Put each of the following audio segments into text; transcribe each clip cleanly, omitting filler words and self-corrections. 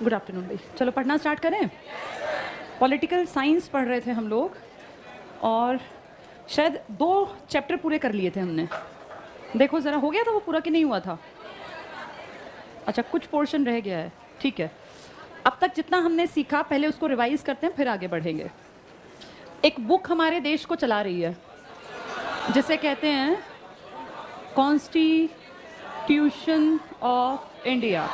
Good afternoon भाई। चलो पढ़ना स्टार्ट करें। पॉलिटिकल साइंस पढ़ रहे थे हम लोग और शायद 2 चैप्टर पूरे कर लिए थे हमने। देखो ज़रा, हो गया था वो पूरा कि नहीं हुआ था? अच्छा, कुछ पोर्शन रह गया है। ठीक है, अब तक जितना हमने सीखा पहले उसको रिवाइज करते हैं, फिर आगे बढ़ेंगे। एक बुक हमारे देश को चला रही है जिसे कहते हैं कॉन्स्टिट्यूशन ऑफ इंडिया।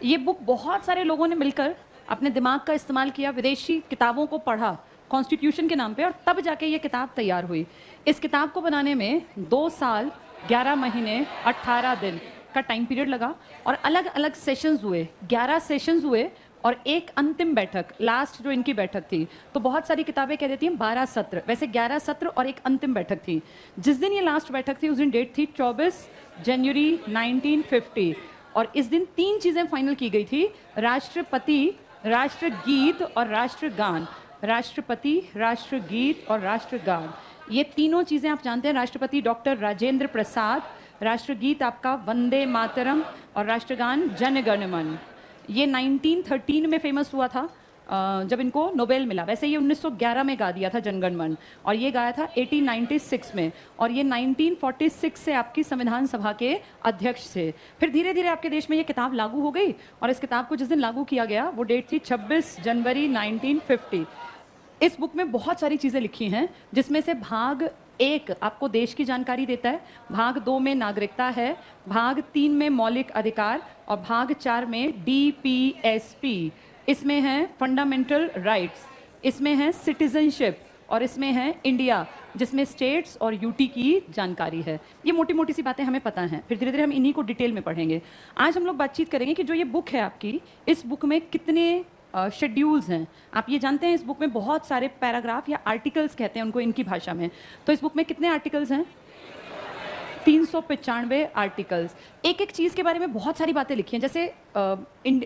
ये बुक बहुत सारे लोगों ने मिलकर अपने दिमाग का इस्तेमाल किया, विदेशी किताबों को पढ़ा कॉन्स्टिट्यूशन के नाम पे, और तब जाके ये किताब तैयार हुई। इस किताब को बनाने में 2 साल 11 महीने 18 दिन का टाइम पीरियड लगा और अलग अलग सेशंस हुए, 11 सेशंस हुए और एक अंतिम बैठक, लास्ट जो इनकी बैठक थी। तो बहुत सारी किताबें कह देती हैं 12 सत्र, वैसे 11 सत्र और एक अंतिम बैठक थी। जिस दिन ये लास्ट बैठक थी उस दिन डेट थी 24 जनवरी 1950 और इस दिन 3 चीज़ें फाइनल की गई थी: राष्ट्रपति, राष्ट्रगीत और राष्ट्रगान। राष्ट्रपति, राष्ट्रगीत और राष्ट्रगान, ये तीनों चीज़ें आप जानते हैं। राष्ट्रपति डॉक्टर राजेंद्र प्रसाद, राष्ट्रगीत आपका वंदे मातरम और राष्ट्रगान जन गण मन। ये 1913 में फेमस हुआ था जब इनको नोबेल मिला। वैसे ये 1911 में गा दिया था जनगण मन और ये गाया था 1896 में, और ये 1946 से आपकी संविधान सभा के अध्यक्ष थे। फिर धीरे धीरे आपके देश में ये किताब लागू हो गई और इस किताब को जिस दिन लागू किया गया वो डेट थी 26 जनवरी 1950। इस बुक में बहुत सारी चीज़ें लिखी हैं, जिसमें से भाग 1 आपको देश की जानकारी देता है, भाग 2 में नागरिकता है, भाग 3 में मौलिक अधिकार और भाग 4 में DPSP। इसमें है फंडामेंटल राइट्स, इसमें है सिटीजनशिप और इसमें है इंडिया, जिसमें स्टेट्स और यूटी की जानकारी है। ये मोटी मोटी सी बातें हमें पता हैं, फिर धीरे धीरे हम इन्हीं को डिटेल में पढ़ेंगे। आज हम लोग बातचीत करेंगे कि जो ये बुक है आपकी, इस बुक में कितने शेड्यूल्स हैं। आप ये जानते हैं इस बुक में बहुत सारे पैराग्राफ या आर्टिकल्स कहते हैं उनको इनकी भाषा में। तो इस बुक में कितने आर्टिकल्स हैं? 395 आर्टिकल्स। एक एक चीज़ के बारे में बहुत सारी बातें लिखी हैं, जैसे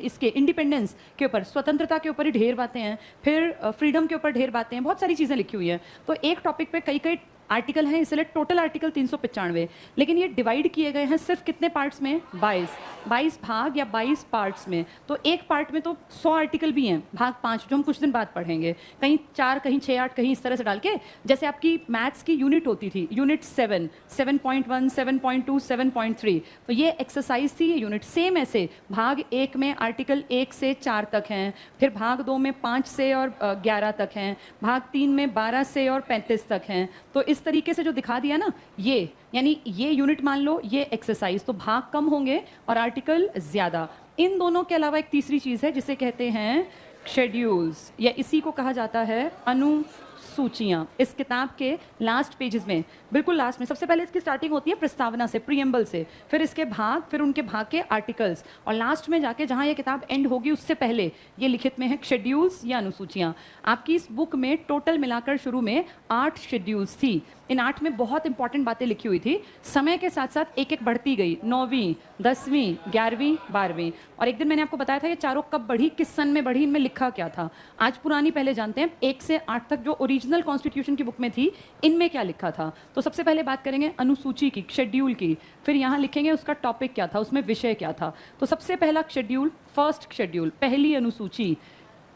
इसके इंडिपेंडेंस के ऊपर, स्वतंत्रता के ऊपर ही ढेर बातें हैं, फिर फ्रीडम के ऊपर ढेर बातें हैं, बहुत सारी चीज़ें लिखी हुई हैं। तो एक टॉपिक पे कई कई आर्टिकल हैं, इसलिए टोटल आर्टिकल 395, लेकिन ये डिवाइड किए गए हैं सिर्फ कितने पार्ट्स में? 22 भाग या 22 पार्ट्स में। तो एक पार्ट में तो 100 आर्टिकल भी हैं, भाग 5 जो हम कुछ दिन बाद पढ़ेंगे, कहीं 4 कहीं 6 8 कहीं इस तरह से डाल के। जैसे आपकी मैथ्स की यूनिट होती थी, यूनिट 7, 7.1, 7.2, 7.3, तो ये एक्सरसाइज थी, ये यूनिट। सेम ऐसे भाग 1 में आर्टिकल 1 से 4 तक हैं, फिर भाग 2 में 5 से और 11 तक हैं, भाग 3 में 12 से और 35 तक हैं। तो इस तरीके से जो दिखा दिया ना, ये यानी ये यूनिट मान लो, ये एक्सरसाइज, तो भाग कम होंगे और आर्टिकल ज़्यादा। इन दोनों के अलावा एक तीसरी चीज़ है जिसे कहते हैं शेड्यूल्स, या इसी को कहा जाता है अनुसूचियाँ। इस किताब के लास्ट पेजेस में, बिल्कुल लास्ट में, सबसे पहले इसकी स्टार्टिंग होती है प्रस्तावना से, प्रीएम्बल से, फिर इसके भाग, फिर उनके भाग के आर्टिकल्स, और लास्ट में जाके जहाँ ये किताब एंड होगी उससे पहले ये लिखित में है शेड्यूल्स या अनुसूचियाँ। आपकी इस बुक में टोटल मिलाकर शुरू में 8 शेड्यूल्स थी। इन 8 में बहुत इंपॉर्टेंट बातें लिखी हुई थी, समय के साथ साथ एक एक बढ़ती गई, 9वीं, 10वीं, 11वीं, 12वीं। और एक दिन मैंने आपको बताया था ये चारों कब बढ़ी, किस सन में बढ़ी, इनमें लिखा क्या था। आज पुरानी पहले जानते हैं, 1 से 8 तक जो ओरिजिनल कॉन्स्टिट्यूशन की बुक में थी, इनमें क्या लिखा था। तो सबसे पहले बात करेंगे अनुसूची की, शेड्यूल की, फिर यहाँ लिखेंगे उसका टॉपिक क्या था, उसमें विषय क्या था। तो सबसे पहला शेड्यूल, फर्स्ट शेड्यूल, पहली अनुसूची,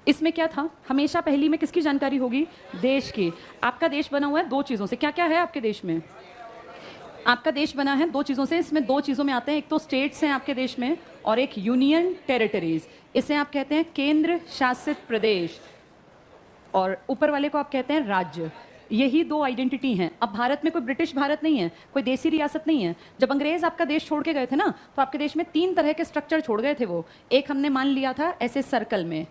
इसमें क्या था? हमेशा पहली में किसकी जानकारी होगी? देश की। आपका देश बना हुआ है 2 चीज़ों से। क्या क्या है आपके देश में? आपका देश बना है 2 चीज़ों से, इसमें 2 चीज़ों में आते हैं, एक तो स्टेट्स हैं आपके देश में और एक यूनियन टेरिटरीज। इसे आप कहते हैं केंद्र शासित प्रदेश और ऊपर वाले को आप कहते हैं राज्य। यही 2 आइडेंटिटी हैं। अब भारत में कोई ब्रिटिश भारत नहीं है, कोई देसी रियासत नहीं है। जब अंग्रेज आपका देश छोड़ के गए थे ना, तो आपके देश में 3 तरह के स्ट्रक्चर छोड़ गए थे वो। एक हमने मान लिया था ऐसे सर्कल में,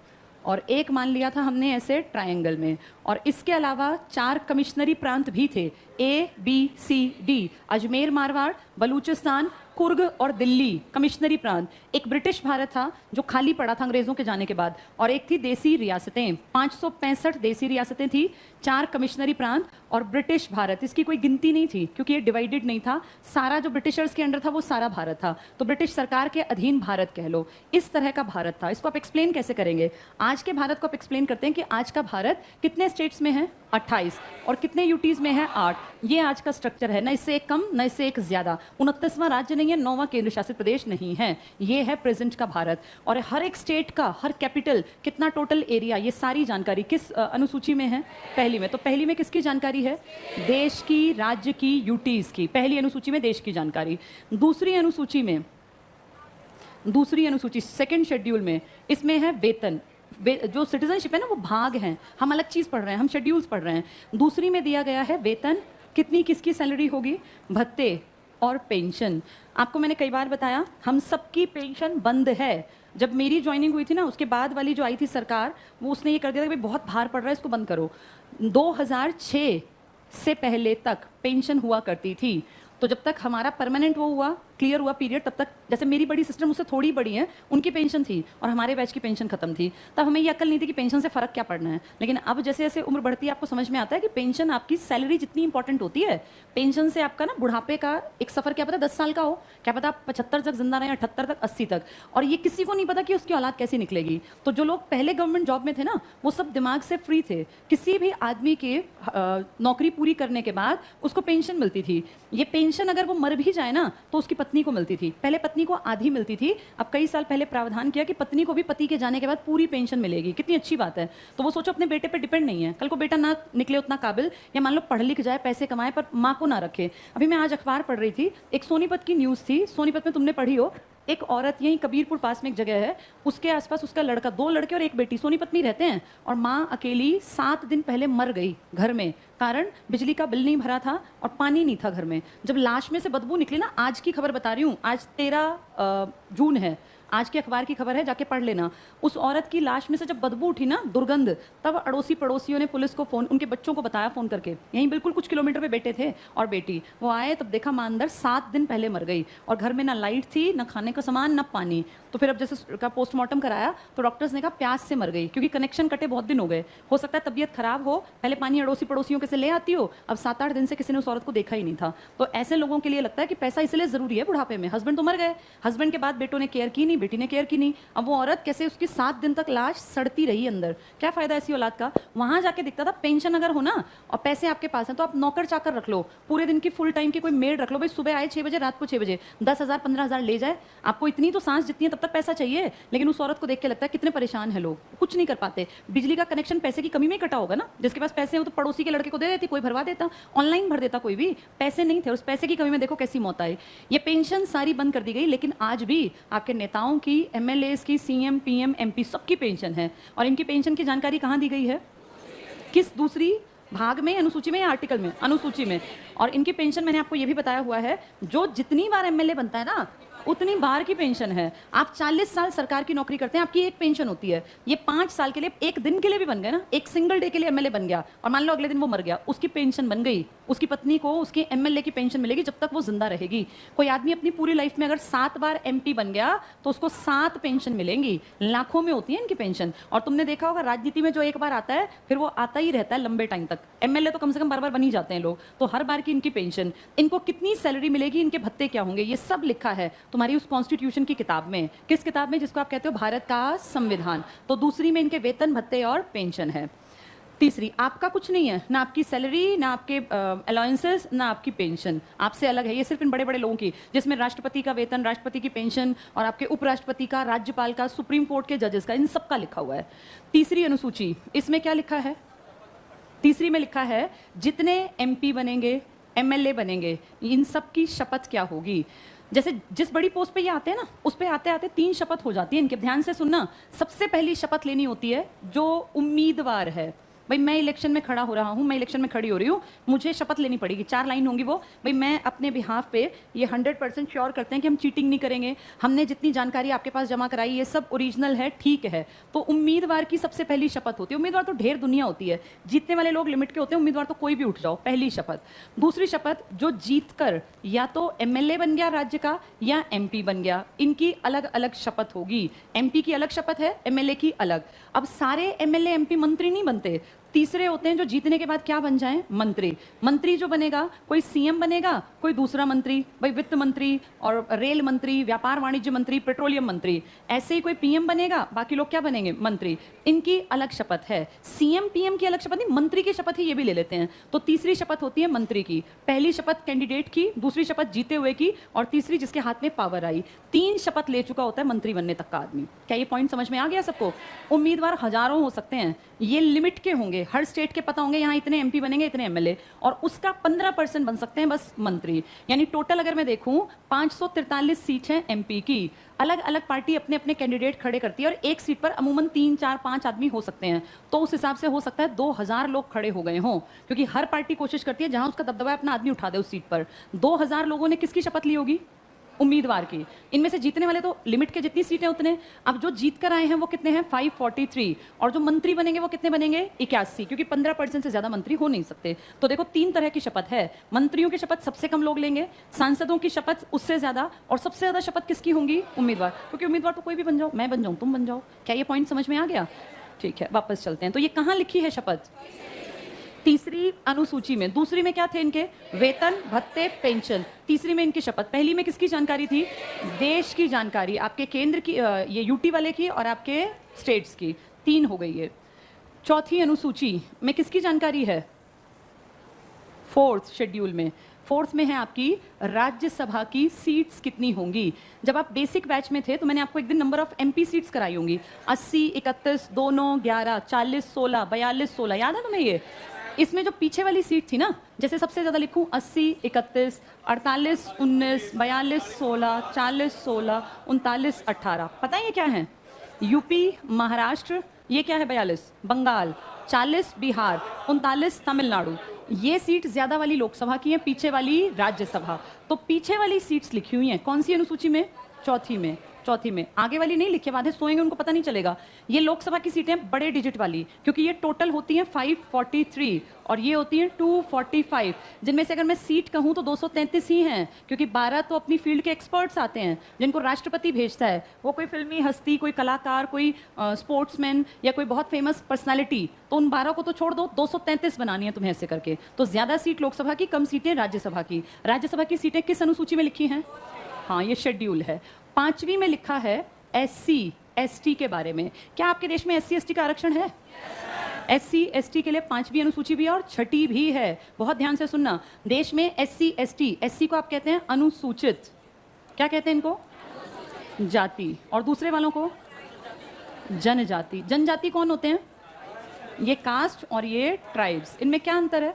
और एक मान लिया था हमने ऐसे ट्रायंगल में, और इसके अलावा 4 कमिश्नरी प्रांत भी थे, ABCD, अजमेर मारवाड़, बलूचिस्तान, कुर्ग और दिल्ली कमिश्नरी प्रांत। एक ब्रिटिश भारत था जो खाली पड़ा था अंग्रेज़ों के जाने के बाद, और एक थी देसी रियासतें। 565 देसी रियासतें थी, 4 कमिश्नरी प्रांत और ब्रिटिश भारत। इसकी कोई गिनती नहीं थी क्योंकि ये डिवाइडेड नहीं था, सारा जो ब्रिटिशर्स के अंडर था वो सारा भारत था, तो ब्रिटिश सरकार के अधीन भारत कह लो। इस तरह का भारत था। इसको आप एक्सप्लेन कैसे करेंगे? आज के भारत को आप एक्सप्लेन करते हैं कि आज का भारत कितने स्टेट्स में है? 28, और कितने यूटीज़ में है? 8। ये आज का स्ट्रक्चर है, न इससे एक कम न इससे एक ज़्यादा। 29वां राज्य नहीं है, 9वां केंद्र शासित प्रदेश नहीं है, ये है प्रेजेंट का भारत। और हर एक स्टेट का, हर कैपिटल, कितना टोटल एरिया, ये सारी जानकारी किस अनुसूची में है? पहली में। तो पहली में किसकी जानकारी है? देश की, राज्य की, यूटीज की। पहली अनुसूची में देश की जानकारी। दूसरी अनुसूची सेकंड शेड्यूल में, इसमें है वेतन। जो सिटीजनशिप है ना, वो भाग हैं, हम अलग चीज़ पढ़ रहे हैं, हम शेड्यूल्स पढ़ रहे हैं। दूसरी में दिया गया है वेतन, कितनी किसकी सैलरी होगी, भत्ते और पेंशन। आपको मैंने कई बार बताया, हम सबकी पेंशन बंद है। जब मेरी ज्वाइनिंग हुई थी ना, उसके बाद वाली जो आई थी सरकार, वो उसने ये कर दिया था कि भाई बहुत भार पड़ रहा है, इसको बंद करो। 2006 से पहले तक पेंशन हुआ करती थी। तो जब तक हमारा परमानेंट वो हुआ, क्लियर हुआ पीरियड, तब तक, जैसे मेरी बड़ी सिस्टर मुझसे थोड़ी बड़ी है, उनकी पेंशन थी और हमारे बैच की पेंशन खत्म थी। तब हमें ये अक्ल नहीं थी कि पेंशन से फ़र्क क्या पड़ना है। लेकिन अब जैसे जैसे उम्र बढ़ती है, आपको समझ में आता है कि पेंशन आपकी सैलरी जितनी इंपॉर्टेंट होती है। पेंशन से आपका ना बुढ़ापे का एक सफ़र, क्या पता 10 साल का हो, क्या पता आप 75 तक जिंदा रहें, 78 तक, 80 तक। और ये किसी को नहीं पता कि उसकी औलाद कैसी निकलेगी। तो जो लोग पहले गवर्नमेंट जॉब में थे ना, वो सब दिमाग से फ्री थे। किसी भी आदमी के नौकरी पूरी करने के बाद उसको पेंशन मिलती थी। ये पेंशन अगर वो मर भी जाए ना, तो उसकी पत्नी को मिलती थी। पहले पत्नी को आधी मिलती थी, अब कई साल पहले प्रावधान किया कि पत्नी को भी पति के जाने के बाद पूरी पेंशन मिलेगी। कितनी अच्छी बात है। तो वो सोचो, अपने बेटे पे डिपेंड नहीं है। कल को बेटा ना निकले उतना काबिल, या मान लो पढ़ लिख जाए, पैसे कमाए, पर माँ को ना रखे। अभी मैं आज अखबार पढ़ रही थी, एक सोनीपत की न्यूज़ थी। सोनीपत में तुमने पढ़ी हो, एक औरत, यहीं कबीरपुर पास में एक जगह है, उसके आसपास उसका लड़का, 2 लड़के और एक बेटी, सोनीपत में रहते हैं। और माँ अकेली 7 दिन पहले मर गई घर में, कारण बिजली का बिल नहीं भरा था और पानी नहीं था घर में। जब लाश में से बदबू निकली ना, आज की खबर बता रही हूँ, आज 13 जून है, आज के अखबार की खबर है, जाके पढ़ लेना। उस औरत की लाश में से जब बदबू उठी ना, दुर्गंध, तब अड़ोसी पड़ोसियों ने पुलिस को फ़ोन, उनके बच्चों को बताया फ़ोन करके। यहीं बिल्कुल कुछ किलोमीटर पे बेटे थे और बेटी, वो आए, तब देखा मां अंदर 7 दिन पहले मर गई। और घर में ना लाइट थी, ना खाने का सामान, ना पानी। तो फिर अब जैसे का पोस्टमार्टम कराया, तो डॉक्टर्स ने कहा प्यास से मर गई, क्योंकि कनेक्शन कटे बहुत दिन हो गए। हो सकता है तबीयत खराब हो, पहले पानी अड़ोसी पड़ोसियों के से ले आती हो, अब 7-8 दिन से किसी ने उस औरत को देखा ही नहीं था। तो ऐसे लोगों के लिए लगता है कि पैसा इसलिए ज़रूरी है बुढ़ापे में। हस्बैंड तो मर गए, हस्बैंड के बाद बेटों ने केयर की नहीं, बेटी ने केयर की नहीं। अब वो औरत कैसे, उसकी 7 दिन तक लाश सड़ती रही अंदर। क्या फायदा ऐसी औलाद का। वहां जाके दिखता था, पेंशन अगर हो ना और पैसे आपके पास हैं, तो आप नौकर चाकर रख लो, पूरे दिन की फुल टाइम की कोई मेड रख लो। भाई सुबह आए 6 बजे, रात को 6 बजे, 10,000 15,000 ले जाए। आपको इतनी तो सांस जितनी है तब तक पैसा चाहिए। लेकिन उस औरत को देख के लगता है कितने परेशान है लोग, कुछ नहीं कर पाते। बिजली का कनेक्शन पैसे की कमी में कटा होगा ना, जिसके पास पैसे हो तो पड़ोसी के लड़के को दे देती, कोई भरवा देता, ऑनलाइन भर देता, कोई भी। पैसे नहीं थे, उस पैसे की कमी में देखो कैसी मौत आई। ये पेंशन सारी बंद कर दी गई। लेकिन आज भी आपके नेताओं की, एमएलएस की, सीएम, पीएम, एमपी, सबकी पेंशन है। और इनकी पेंशन की जानकारी कहाँ दी गई है? किस दूसरी भाग में, अनुसूची में या आर्टिकल में? अनुसूची में। और इनकी पेंशन मैंने आपको ये भी बताया हुआ है, जो जितनी बार एमएलए बनता है ना, उतनी बार की पेंशन है। आप 40 साल सरकार की नौकरी करते हैं, आपकी एक पेंशन होती है। ये 5 साल के लिए, एक दिन के लिए भी बन गए ना, एक सिंगल डे के लिए एमएलए बन गया, और मान लो अगले दिन वो मर गया, उसकी पेंशन बन गई। उसकी पत्नी को उसके एमएलए की पेंशन मिलेगी जब तक वो जिंदा रहेगी। कोई आदमी अपनी पूरी लाइफ में अगर 7 बार एमपी बन गया, तो उसको 7 पेंशन मिलेंगी। लाखों में होती है इनकी पेंशन। और तुमने देखा होगा, राजनीति में जो एक बार आता है, फिर वो आता ही रहता है लंबे टाइम तक। एमएलए तो कम से कम बार बार बन ही जाते हैं लोग, तो हर बार की इनकी पेंशन, इनको कितनी सैलरी मिलेगी, इनके भत्ते क्या होंगे, ये सब लिखा है तुम्हारी उस कॉन्स्टिट्यूशन की किताब में। किस किताब में? जिसको आप कहते हो भारत का संविधान। तो दूसरी में इनके वेतन, भत्ते और पेंशन है। तीसरी, आपका कुछ नहीं है, ना आपकी सैलरी, ना आपके अलाउंसेस, ना आपकी पेंशन, आपसे अलग है। ये सिर्फ इन बड़े बड़े लोगों की, जिसमें राष्ट्रपति का वेतन, राष्ट्रपति की पेंशन, और आपके उपराष्ट्रपति का, राज्यपाल का, सुप्रीम कोर्ट के जजेस का, इन सब का लिखा हुआ है। तीसरी अनुसूची, इसमें क्या लिखा है? तीसरी में लिखा है, जितने एमपी बनेंगे, एमएलए बनेंगे, इन सब की शपथ क्या होगी। जैसे जिस बड़ी पोस्ट पे ये आते हैं ना, उस पे आते आते 3 शपथ हो जाती है इनके। ध्यान से सुनना, सबसे पहली शपथ लेनी होती है जो उम्मीदवार है। भाई मैं इलेक्शन में खड़ा हो रहा हूँ, मैं इलेक्शन में खड़ी हो रही हूँ, मुझे शपथ लेनी पड़ेगी। 4 लाइन होंगी वो। भाई मैं अपने बिहाफ पे ये 100% श्योर करते हैं कि हम चीटिंग नहीं करेंगे, हमने जितनी जानकारी आपके पास जमा कराई ये सब ओरिजिनल है, ठीक है। तो उम्मीदवार की सबसे पहली शपथ होती है। उम्मीदवार तो ढेर दुनिया होती है, जीतने वाले लोग लिमिट के होते हैं, उम्मीदवार तो कोई भी उठ जाओ, पहली शपथ। दूसरी शपथ, जो जीत कर या तो एमएलए बन गया राज्य का या एमपी बन गया, इनकी अलग अलग शपथ होगी। एमपी की अलग शपथ है, एमएलए की अलग। अब सारे एमएलए एमपी मंत्री नहीं बनते, तीसरे होते हैं जो जीतने के बाद क्या बन जाएं, मंत्री। मंत्री जो बनेगा, कोई सीएम बनेगा, कोई दूसरा मंत्री, भाई वित्त मंत्री और रेल मंत्री, व्यापार वाणिज्य मंत्री, पेट्रोलियम मंत्री, ऐसे ही कोई पीएम बनेगा, बाकी लोग क्या बनेंगे, मंत्री। इनकी अलग शपथ है। सीएम पीएम की अलग शपथ नहीं, मंत्री की शपथ ही ये भी ले लेते हैं। तो तीसरी शपथ होती है मंत्री की। पहली शपथ कैंडिडेट की, दूसरी शपथ जीते हुए की, और तीसरी जिसके हाथ में पावर आई। 3 शपथ ले चुका होता है मंत्री बनने तक का आदमी। क्या ये पॉइंट समझ में आ गया सबको? उम्मीदवार हजारों हो सकते हैं, ये लिमिट के होंगे, हर स्टेट के पता होंगे यहाँ इतने एमपी बनेंगे, इतने एमएलए, और उसका 15% बन सकते हैं बस मंत्री। यानी टोटल अगर मैं देखूं 543 सीट हैं एमपी की। अलग अलग पार्टी अपने अपने कैंडिडेट खड़े करती है और एक सीट पर अमूमन 3, 4, 5 आदमी हो सकते हैं। तो उस हिसाब से हो सकता है 2000 लोग खड़े हो गए हों, क्योंकि हर पार्टी कोशिश करती है जहां उसका दबदबा है अपना आदमी उठा दे उस सीट पर। 2000 लोगों ने किसकी शपथ ली होगी? उम्मीदवार की। इनमें से जीतने वाले तो लिमिट के जितनी सीटें उतने। अब जो जीत कर आए हैं वो कितने हैं? 543। और जो मंत्री बनेंगे वो कितने बनेंगे? 81, क्योंकि 15% से ज्यादा मंत्री हो नहीं सकते। तो देखो 3 तरह की शपथ है। मंत्रियों की शपथ सबसे कम लोग लेंगे, सांसदों की शपथ उससे ज्यादा, और सबसे ज्यादा शपथ किसकी होंगी? उम्मीदवार। क्योंकि उम्मीदवार तो कोई भी बन जाओ, मैं बन जाऊं, तुम बन जाओ। क्या ये पॉइंट समझ में आ गया? ठीक है, वापस चलते हैं। तो ये कहाँ लिखी है शपथ? तीसरी अनुसूची में। दूसरी में क्या थे इनके? वेतन, भत्ते, पेंशन। तीसरी में इनकी शपथ। पहली में किसकी जानकारी थी? देश की जानकारी, आपके केंद्र की, ये यूटी वाले की और आपके स्टेट्स की। 3 हो गई है। चौथी अनुसूची में किसकी जानकारी है? 4th शेड्यूल में। 4th में है आपकी राज्यसभा की सीट्स कितनी होंगी। जब आप बेसिक बैच में थे तो मैंने आपको एक दिन नंबर ऑफ एमपी सीट्स कराई होंगी। 80, 31, 2, 9, 11, 40, 16, 42, 16। याद है तुम्हें ये? इसमें जो पीछे वाली सीट थी ना, जैसे सबसे ज्यादा लिखूं 80, 31, 48, 19, 42, 16, 40, 16, 39, 18। पता है ये क्या है? यूपी, महाराष्ट्र, ये क्या है? 42 बंगाल, 40 बिहार, 39 तमिलनाडु। ये सीट ज्यादा वाली लोकसभा की है, पीछे वाली राज्यसभा। तो पीछे वाली सीट्स लिखी हुई हैं कौन सी अनुसूची में? चौथी में। चौथी में। आगे वाली नहीं लिखे, बाद सोएंगे उनको पता नहीं चलेगा। ये लोकसभा की सीटें बड़े डिजिट वाली, क्योंकि ये टोटल होती हैं 543 और ये होती हैं 245, जिनमें से अगर मैं सीट कहूं तो 233 ही हैं, क्योंकि 12 तो अपनी फील्ड के एक्सपर्ट्स आते हैं जिनको राष्ट्रपति भेजता है। वो कोई फिल्मी हस्ती, कोई कलाकार, कोई स्पोर्ट्समैन या कोई बहुत फेमस पर्सनैलिटी। तो उन 12 को तो छोड़ दो, 233 बनानी है तुम्हें ऐसे करके। तो ज्यादा सीट लोकसभा की, कम सीटें राज्यसभा की। राज्यसभा की सीटें किस अनुसूची में लिखी हैं? हाँ, ये शेड्यूल है। 5वीं में लिखा है एससी एसटी के बारे में। क्या आपके देश में एससी एसटी का आरक्षण है? एससी एसटी के लिए 5वीं अनुसूची भी है और 6ठी भी है। बहुत ध्यान से सुनना। देश में एससी एसटी, एससी को आप कहते हैं अनुसूचित, क्या कहते हैं इनको? जाति। और दूसरे वालों को जनजाति। जनजाति कौन होते हैं? ये कास्ट और ये ट्राइब्स। इनमें क्या अंतर है?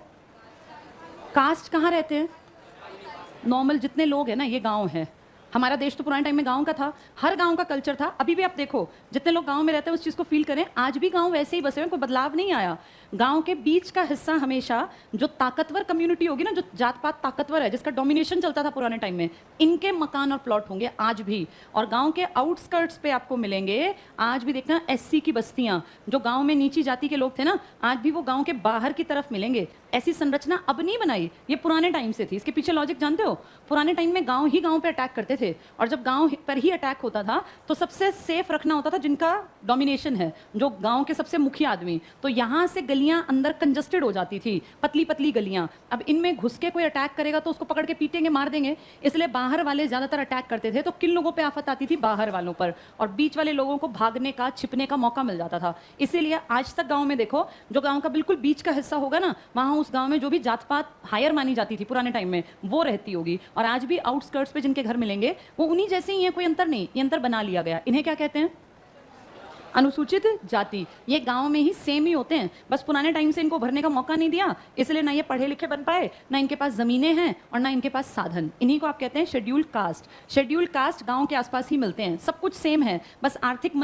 कास्ट कहाँ रहते हैं? नॉर्मल जितने लोग हैं ना, ये गांव है। हमारा देश तो पुराने टाइम में गांव का था, हर गांव का कल्चर था। अभी भी आप देखो, जितने लोग गांव में रहते हैं उस चीज़ को फील करें। आज भी गांव वैसे ही बसे हैं, कोई बदलाव नहीं आया। गांव के बीच का हिस्सा हमेशा जो ताकतवर कम्युनिटी होगी ना, जो जात पात ताकतवर है, जिसका डोमिनेशन चलता था पुराने टाइम में, इनके मकान और प्लॉट होंगे आज भी। और गांव के आउटस्कर्ट्स पे आपको मिलेंगे आज भी, देखना, एससी की बस्तियां। जो गांव में नीची जाति के लोग थे ना, आज भी वो गांव के बाहर की तरफ मिलेंगे। ऐसी संरचना अब नहीं बनाई, ये पुराने टाइम से थी। इसके पीछे लॉजिक जानते हो? पुराने टाइम में गांव ही गांव पे अटैक करते थे, और जब गांव पर ही अटैक होता था तो सबसे सेफ रखना होता था जिनका डोमिनेशन है, जो गांव के सबसे मुखिया आदमी। तो यहाँ से गलियां अंदर कंजस्टेड हो जाती थी, पतली पतली गलियां। अब इनमें घुस के कोई अटैक करेगा तो उसको पकड़ के पीटेंगे, मार देंगे। इसलिए बाहर वाले ज्यादातर अटैक करते थे। तो किन लोगों पे आफत आती थी? बाहर वालों पर। और बीच वाले लोगों को भागने का, छिपने का मौका मिल जाता था। इसीलिए आज तक गाँव में देखो, जो गाँव का बिल्कुल बीच का हिस्सा होगा ना, वहाँ उस गाँव में जो भी जात पात हायर मानी जाती थी पुराने टाइम में, वो रहती होगी। और आज भी आउटस्कर्ट्स पे जिनके घर मिलेंगे वो उन्हीं जैसे ही हैं, कोई अंतर नहीं। ये अंतर बना लिया गया। इन्हें क्या कहते हैं? अनुसूचित जाति। ये गांव में ही सेम ही होते हैं, बस पुराने टाइम से इनको भरने का मौका नहीं दिया, इसलिए ना ये पढ़े लिखे बन पाए, ना इनके पास जमीनें हैं और ना इनके पास साधन। इन्हीं को आप कहते हैं शेड्यूल्ड कास्ट। शेड्यूल्ड कास्ट गांव के आसपास ही मिलते हैं, सब कुछ सेम है, बस आर्थिक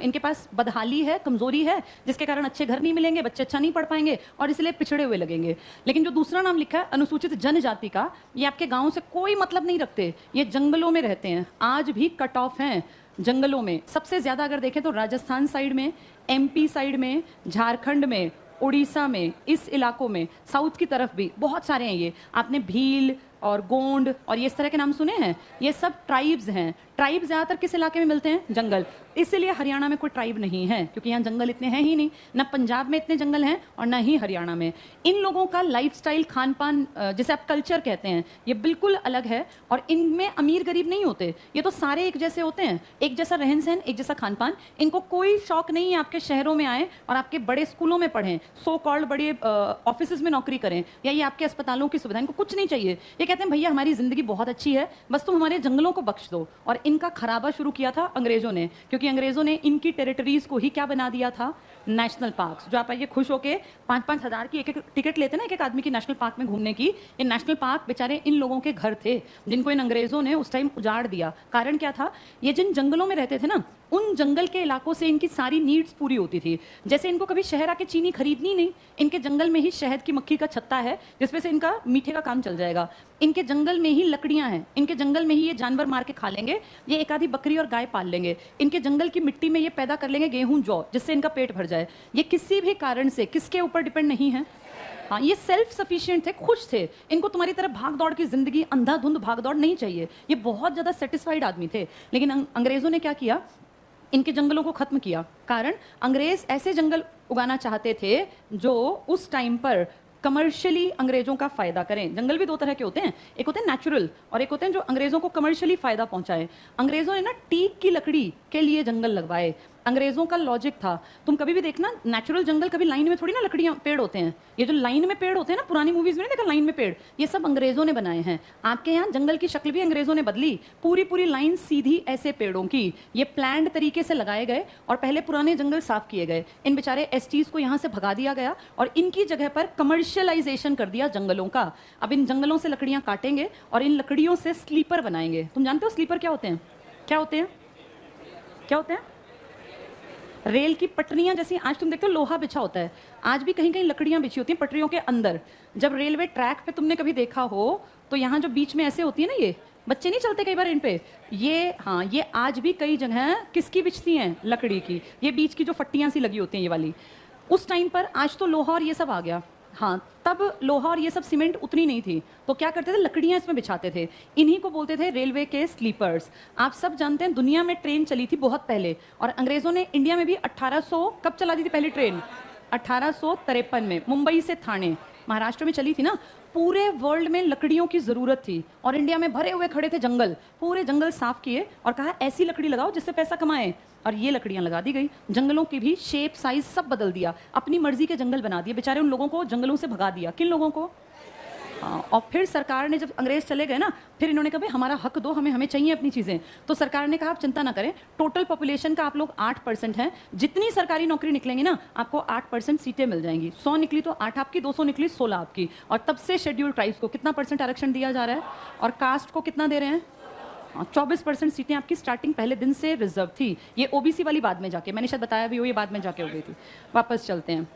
इनके पास बदहाली है, कमजोरी है, जिसके कारण अच्छे घर नहीं मिलेंगे, बच्चे अच्छा नहीं पढ़ पाएंगे और इसलिए पिछड़े हुए लगेंगे। लेकिन जो दूसरा नाम लिखा है अनुसूचित जनजाति का, ये आपके गाँव से कोई मतलब नहीं रखते। ये जंगलों में रहते हैं, आज भी कट ऑफ हैं जंगलों में। सबसे ज्यादा अगर देखें तो राजस्थान साइड में, एमपी साइड में, झारखंड में, उड़ीसा में, इस इलाकों में, साउथ की तरफ भी बहुत सारे हैं। ये आपने भील और गोंड और ये इस तरह के नाम सुने हैं, ये सब ट्राइब्स हैं। ट्राइब ज़्यादातर किस इलाके में मिलते हैं? जंगल। इसीलिए हरियाणा में कोई ट्राइब नहीं है, क्योंकि यहाँ जंगल इतने हैं ही नहीं, ना पंजाब में इतने जंगल हैं और ना ही हरियाणा में। इन लोगों का लाइफस्टाइल, खान पान, जिसे आप कल्चर कहते हैं, ये बिल्कुल अलग है। और इनमें अमीर गरीब नहीं होते, ये तो सारे एक जैसे होते हैं, एक जैसा रहन सहन, एक जैसा खान पान। इनको कोई शौक नहीं है आपके शहरों में आए और आपके बड़े स्कूलों में पढ़ें, सो कॉल्ड बड़े ऑफिस में नौकरी करें, या ये आपके अस्पतालों की सुविधा, इनको कुछ नहीं चाहिए। ये कहते हैं भैया हमारी ज़िंदगी बहुत अच्छी है, बस तुम हमारे जंगलों को बख्श दो। और इनका खराबा शुरू किया था अंग्रेजों ने, क्योंकि अंग्रेजों ने इनकी टेरिटरीज को ही क्या बना दिया था? National parks. जो आप आइए खुश होके 5-5 हज़ार की एक टिकट लेते ना एक आदमी की नेशनल पार्क में घूमने की, ये नेशनल पार्क बेचारे इन लोगों के घर थे, जिनको इन अंग्रेजों ने उस टाइम उजाड़ दिया। कारण क्या था? ये जिन जंगलों में रहते थे ना, उन जंगल के इलाकों से इनकी सारी नीड्स पूरी होती थी। जैसे इनको कभी शहर आके चीनी खरीदनी नहीं, इनके जंगल में ही शहद की मक्खी का छत्ता है, जिसमें से इनका मीठे का काम चल जाएगा। इनके जंगल में ही लकड़ियां हैं, इनके जंगल में ही ये जानवर मार के खा लेंगे, ये एक आधी बकरी और गाय पाल लेंगे, इनके जंगल की मिट्टी में ये पैदा कर लेंगे गेहूं जौ, जिससे इनका पेट भर जाए। ये किसी भी कारण से किसके ऊपर डिपेंड नहीं है। हाँ, ये सेल्फ सफिशिएंट थे, खुश थे। इनको तुम्हारी तरह भाग दौड़ की जिंदगी, अंधाधुंध भाग दौड़ नहीं चाहिए। ये बहुत ज़्यादा सेटिस्फाइड आदमी थे। लेकिन अंग्रेज़ों ने क्या किया? इनके जंगलों को खत्म किया। कारण अंग्रेज ऐसे जंगल उगाना चाहते थे जो उस टाइम पर कमर्शियली अंग्रेजों का फायदा करें। जंगल भी दो तरह के होते हैं, एक होते हैं नेचुरल और एक होते हैं जो अंग्रेजों को कमर्शियली फायदा पहुंचाए। अंग्रेजों ने ना टीक की लकड़ी के लिए जंगल लगवाए। अंग्रेजों का लॉजिक था, तुम कभी भी देखना नेचुरल जंगल कभी लाइन में थोड़ी ना लकड़ियां पेड़ होते हैं। ये जो लाइन में पेड़ होते हैं ना, पुरानी मूवीज में नहीं देखा लाइन में पेड़, ये सब अंग्रेजों ने बनाए हैं। आपके यहाँ जंगल की शक्ल भी अंग्रेजों ने बदली, पूरी पूरी लाइन सीधी ऐसे पेड़ों की, ये प्लान्ड तरीके से लगाए गए और पहले पुराने जंगल साफ किए गए। इन बेचारे एसटीज को यहाँ से भगा दिया गया और इनकी जगह पर कमर्शियलाइजेशन कर दिया जंगलों का। अब इन जंगलों से लकड़ियां काटेंगे और इन लकड़ियों से स्लीपर बनाएंगे। तुम जानते हो स्लीपर क्या होते हैं? क्या होते हैं? क्या होते हैं? रेल की पटरियां जैसी आज तुम देखते हो लोहा बिछा होता है, आज भी कहीं कहीं लकड़ियां बिछी होती हैं पटरियों के अंदर। जब रेलवे ट्रैक पे तुमने कभी देखा हो तो यहाँ जो बीच में ऐसे होती है ना, ये बच्चे नहीं चलते कई बार इन पे, ये हाँ, ये आज भी कई जगह किसकी बिछती हैं? लकड़ी की। ये बीच की जो फट्टियां सी लगी होती हैं ये वाली। उस टाइम पर, आज तो लोहा और ये सब आ गया, हाँ तब लोहा और ये सब सीमेंट उतनी नहीं थी, तो क्या करते थे? लकड़ियां इसमें बिछाते थे। इन्हीं को बोलते थे रेलवे के स्लीपर्स। आप सब जानते हैं दुनिया में ट्रेन चली थी बहुत पहले, और अंग्रेजों ने इंडिया में भी 1800 कब चला दी थी पहली ट्रेन? 1853 में मुंबई से थाने, महाराष्ट्र में चली थी ना। पूरे वर्ल्ड में लकड़ियों की ज़रूरत थी और इंडिया में भरे हुए खड़े थे जंगल, पूरे जंगल साफ किए और कहा ऐसी लकड़ी लगाओ जिससे पैसा कमाए, और ये लकड़ियां लगा दी गई। जंगलों की भी शेप साइज सब बदल दिया, अपनी मर्जी के जंगल बना दिए। बेचारे उन लोगों को जंगलों से भगा दिया। किन लोगों को? और फिर सरकार ने, जब अंग्रेज चले गए ना, फिर इन्होंने कहा भाई हमारा हक दो, हमें चाहिए अपनी चीज़ें। तो सरकार ने कहा आप चिंता ना करें, टोटल पॉपुलेशन का आप लोग 8% हैं, जितनी सरकारी नौकरी निकलेंगी ना आपको 8% सीटें मिल जाएंगी। 100 निकली तो 8 आपकी, 200 निकली 16 आपकी। और तब से शेड्यूल ट्राइब्स को कितना % आरक्षण दिया जा रहा है, और कास्ट को कितना दे रहे हैं? 24% सीटें आपकी स्टार्टिंग पहले दिन से रिजर्व थी। ये ओबीसी वाली बाद में जाके, मैंने शायद बताया भी हो, ये बाद में जाके हो गई थी। वापस चलते हैं,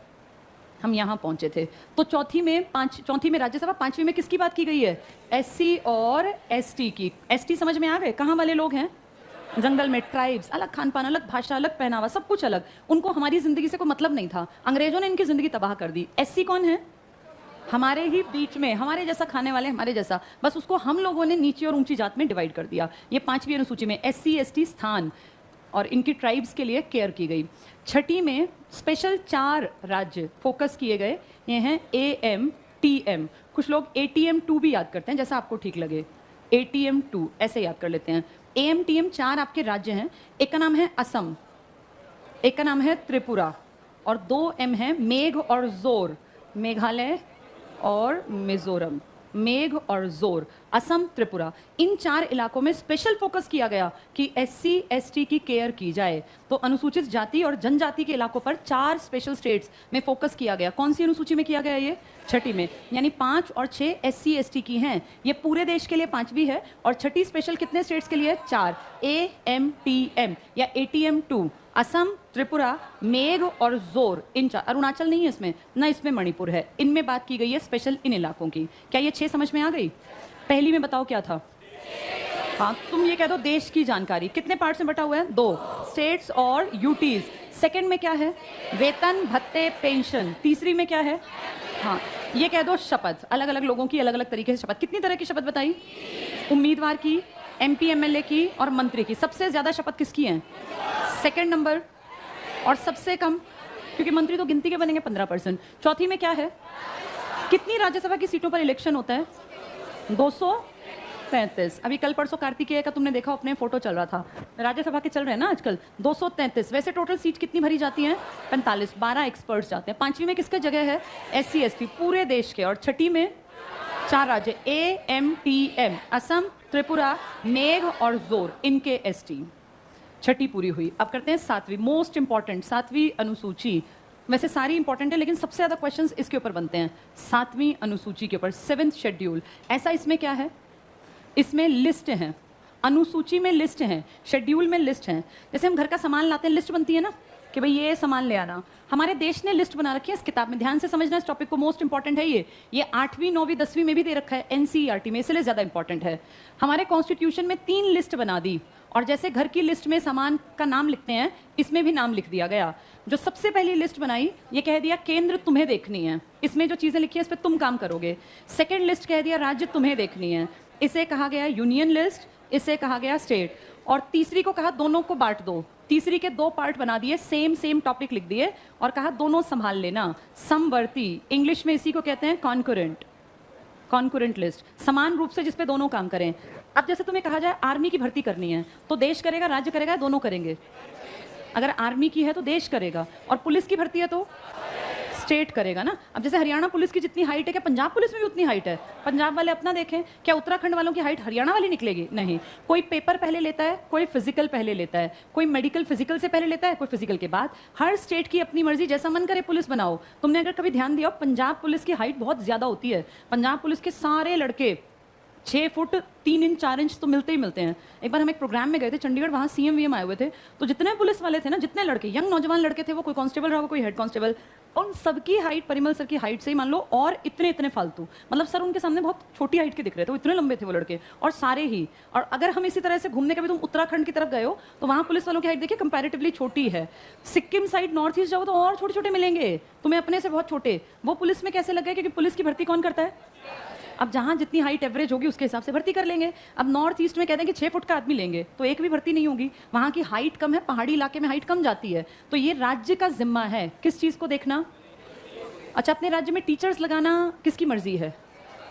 हम यहाँ पहुँचे थे। तो चौथी में राज्यसभा, 5वीं में किसकी बात की गई है? एससी और एसटी की। एसटी समझ में आ गए? कहाँ वाले लोग हैं? जंगल में। ट्राइब्स, अलग खान पान, अलग भाषा, अलग पहनावा, सब कुछ अलग। उनको हमारी जिंदगी से कोई मतलब नहीं था, अंग्रेजों ने इनकी जिंदगी तबाह कर दी। एससी कौन है? हमारे ही बीच में, हमारे जैसा खाने वाले, हमारे जैसा, बस उसको हम लोगों ने नीची और ऊंची जात में डिवाइड कर दिया। ये 5वीं अनुसूची में एससी एसटी स्थान और इनकी ट्राइब्स के लिए केयर की गई। छठी में स्पेशल 4 राज्य फोकस किए गए। ये हैं AMTM। कुछ लोग ATM2 भी याद करते हैं, जैसा आपको ठीक लगे। ATM2 ऐसे याद कर लेते हैं। AMTM 4 आपके राज्य हैं। एक का नाम है असम, एक का नाम है त्रिपुरा, और 2 M है मेघ और जोर, मेघालय और मिजोरम। मेघ और जोर, असम, त्रिपुरा, इन 4 इलाकों में स्पेशल फोकस किया गया कि SC ST की केयर की जाए। तो अनुसूचित जाति और जनजाति के इलाकों पर 4 स्पेशल स्टेट्स में फोकस किया गया। कौन सी अनुसूची में किया गया? ये छठी में। यानी 5 और 6 SC ST की हैं। ये पूरे देश के लिए 5वीं है, और छठी स्पेशल कितने स्टेट्स के लिए? 4। AMTM या ATM2, असम, त्रिपुरा, मेघ और जोर, इन 4। अरुणाचल नहीं है इसमें, ना इसमें मणिपुर है। इनमें बात की गई है स्पेशल इन इलाकों की। क्या ये 6 समझ में आ गई? पहली में बताओ क्या था? हाँ, तुम ये कह दो देश की जानकारी। कितने पार्ट्स में बटा हुआ है? 2, स्टेट्स और यूटीज। सेकंड में क्या है? वेतन, भत्ते, पेंशन। तीसरी में क्या है? हाँ, ये कह दो शपथ, अलग अलग लोगों की अलग अलग तरीके से शपथ। कितनी तरह की शपथ बताई? उम्मीदवार की, एमपी एमएलए की और मंत्री की। सबसे ज्यादा शपथ किसकी है? Second number. और सबसे कम, क्योंकि मंत्री तो गिनती के बनेंगे 15%। चौथी में क्या है? कितनी राज्यसभा की सीटों पर इलेक्शन होता है? 233। अभी कल परसों कार्तिकेय का तुमने देखा, अपने फोटो चल रहा था, राज्यसभा के चल रहे हैं ना आजकल। 233। वैसे टोटल सीट कितनी भरी जाती हैं? 45। 12 एक्सपर्ट्स जाते हैं। पांचवी में किसका जगह है? एससी एसटी पूरे देश के। और छठी में 4 राज्य, AMTM, असम, त्रिपुरा, मेघ और जोर, इनके एसटी। छठी पूरी हुई। अब करते हैं सातवीं, मोस्ट इंपॉर्टेंट, सातवीं अनुसूची। वैसे सारी इंपॉर्टेंट है, लेकिन सबसे ज्यादा क्वेश्चंस इसके ऊपर बनते हैं, सातवीं अनुसूची के ऊपर, 7th शेड्यूल। ऐसा इसमें क्या है? इसमें लिस्ट है, अनुसूची में लिस्ट है, शेड्यूल में लिस्ट है। जैसे हम घर का सामान लाते हैं, लिस्ट बनती है ना कि भाई ये सामान ले आना। हमारे देश ने लिस्ट बना रखी है इस किताब में। ध्यान से समझना इस टॉपिक को, मोस्ट इंपॉर्टेंट है ये 8वीं 9वीं 10वीं में भी दे रखा है, NCERT में, इसलिए ज्यादा इंपॉर्टेंट है। हमारे कॉन्स्टिट्यूशन में 3 लिस्ट बना दी, और जैसे घर की लिस्ट में सामान का नाम लिखते हैं, इसमें भी नाम लिख दिया गया। जो सबसे पहली लिस्ट बनाई, ये कह दिया केंद्र तुम्हें देखनी है, इसमें जो चीजें लिखी है इस पर तुम काम करोगे। सेकेंड लिस्ट कह दिया राज्य तुम्हें देखनी है, इसे कहा गया यूनियन लिस्ट, इसे कहा गया स्टेट। और तीसरी को कहा दोनों को बांट दो। तीसरी के 2 पार्ट बना दिए, सेम टॉपिक लिख दिए और कहा दोनों संभाल लेना। समवर्ती, इंग्लिश में इसी को कहते हैं कॉन्कुरेंट लिस्ट, समान रूप से जिसपे दोनों काम करें। अब जैसे तुम्हें कहा जाए आर्मी की भर्ती करनी है, तो देश करेगा, राज्य करेगा, दोनों करेंगे? अगर आर्मी की है तो देश करेगा, और पुलिस की भर्ती है तो स्टेट करेगा ना। अब जैसे हरियाणा पुलिस की जितनी हाइट है, क्या पंजाब पुलिस में भी उतनी हाइट है? पंजाब वाले अपना देखें, क्या उत्तराखंड वालों की हाइट हरियाणा वाली निकलेगी? नहीं। कोई पेपर पहले लेता है, कोई फिजिकल पहले लेता है, कोई मेडिकल फिजिकल से पहले लेता है, कोई फिजिकल के बाद। हर स्टेट की अपनी मर्जी, जैसा मन करे पुलिस बनाओ। तुमने अगर कभी ध्यान दिया, पंजाब पुलिस की हाइट बहुत ज्यादा होती है। पंजाब पुलिस के सारे लड़के 6 फुट 3 इंच 4 इंच तो मिलते ही मिलते हैं। एक बार हम एक प्रोग्राम में गए थे चंडीगढ़, वहाँ CM VM आए हुए थे, तो जितने पुलिस वाले थे ना, जितने लड़के, यंग नौजवान लड़के थे, वो कोई कांस्टेबल रहा, कोई हेड कांस्टेबल, उन सबकी हाइट परिमल सर की हाइट से ही मान लो, और इतने फालतू, मतलब सर उनके सामने बहुत छोटी हाइट के दिख रहे थे, वो इतने लंबे थे वो लड़के, और सारे ही। और अगर हम इसी तरह से घूमने के भी तुम उत्तराखंड की तरफ गए हो, तो वहाँ पुलिस वालों की हाइट देखिए कंपैरेटिवली छोटी है। सिक्किम साइड नॉर्थ ईस्ट जाओ तो और छोटे छोटे मिलेंगे तुम्हें, अपने से बहुत छोटे। वो पुलिस में कैसे लग गए? क्योंकि पुलिस की भर्ती कौन करता है? अब जहाँ जितनी हाइट एवरेज होगी उसके हिसाब से भर्ती कर लेंगे। अब नॉर्थ ईस्ट में कहते हैं कि 6 फुट का आदमी लेंगे, तो एक भी भर्ती नहीं होगी, वहाँ की हाइट कम है, पहाड़ी इलाके में हाइट कम जाती है। तो ये राज्य का जिम्मा है किस चीज़ को देखना? अच्छा, अपने राज्य में टीचर्स लगाना किसकी मर्जी है?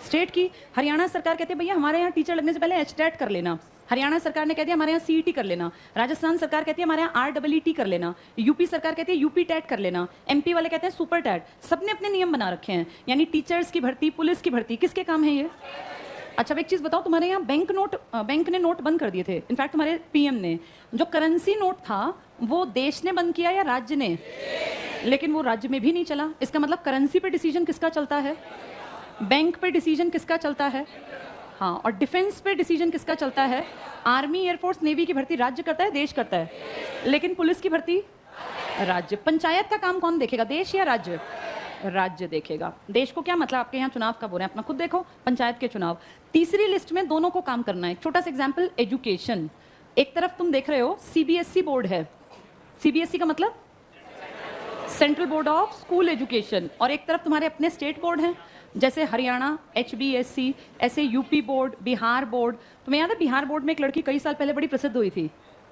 स्टेट की। हरियाणा सरकार कहती है भैया हमारे यहाँ टीचर लगने से पहले HTET कर लेना, हरियाणा सरकार ने कह दिया हमारे यहाँ CET कर लेना। राजस्थान सरकार कहती है हमारे यहाँ REET कर लेना। यूपी सरकार कहती है UP TET कर लेना। MP वाले कहते हैं सुपर TET। सबने अपने नियम बना रखे हैं। यानी टीचर्स की भर्ती, पुलिस की भर्ती, किसके काम है ये? अच्छा, अब एक चीज बताओ, तुम्हारे यहाँ बैंक ने नोट बंद कर दिए थे, इनफैक्ट तुम्हारे PM ने। जो करेंसी नोट था वो देश ने बंद किया या राज्य ने? लेकिन वो राज्य में भी नहीं चला। इसका मतलब करेंसी पे डिसीजन किसका चलता है? बैंक पे डिसीजन किसका चलता है? हाँ, और डिफेंस पे डिसीजन किसका चलता है? आर्मी, एयरफोर्स, नेवी की भर्ती राज्य करता है, देश करता है। लेकिन पुलिस की भर्ती राज्य। पंचायत का काम कौन देखेगा, देश या राज्य? राज्य देखेगा। देश को क्या मतलब, आपके यहाँ चुनाव कब हो रहे हैं अपना खुद देखो, पंचायत के चुनाव। तीसरी लिस्ट में दोनों को काम करना है। छोटा सा एग्जाम्पल, एजुकेशन। एक तरफ तुम देख रहे हो CBSE बोर्ड है, CBSE का मतलब central board of school education, और एक तरफ तुम्हारे अपने स्टेट बोर्ड हैं, जैसे हरियाणा HBSC, ऐसे यूपी बोर्ड, बिहार बोर्ड। तुम्हें याद है बिहार बोर्ड में एक लड़की कई साल पहले बड़ी प्रसिद्ध हुई थी,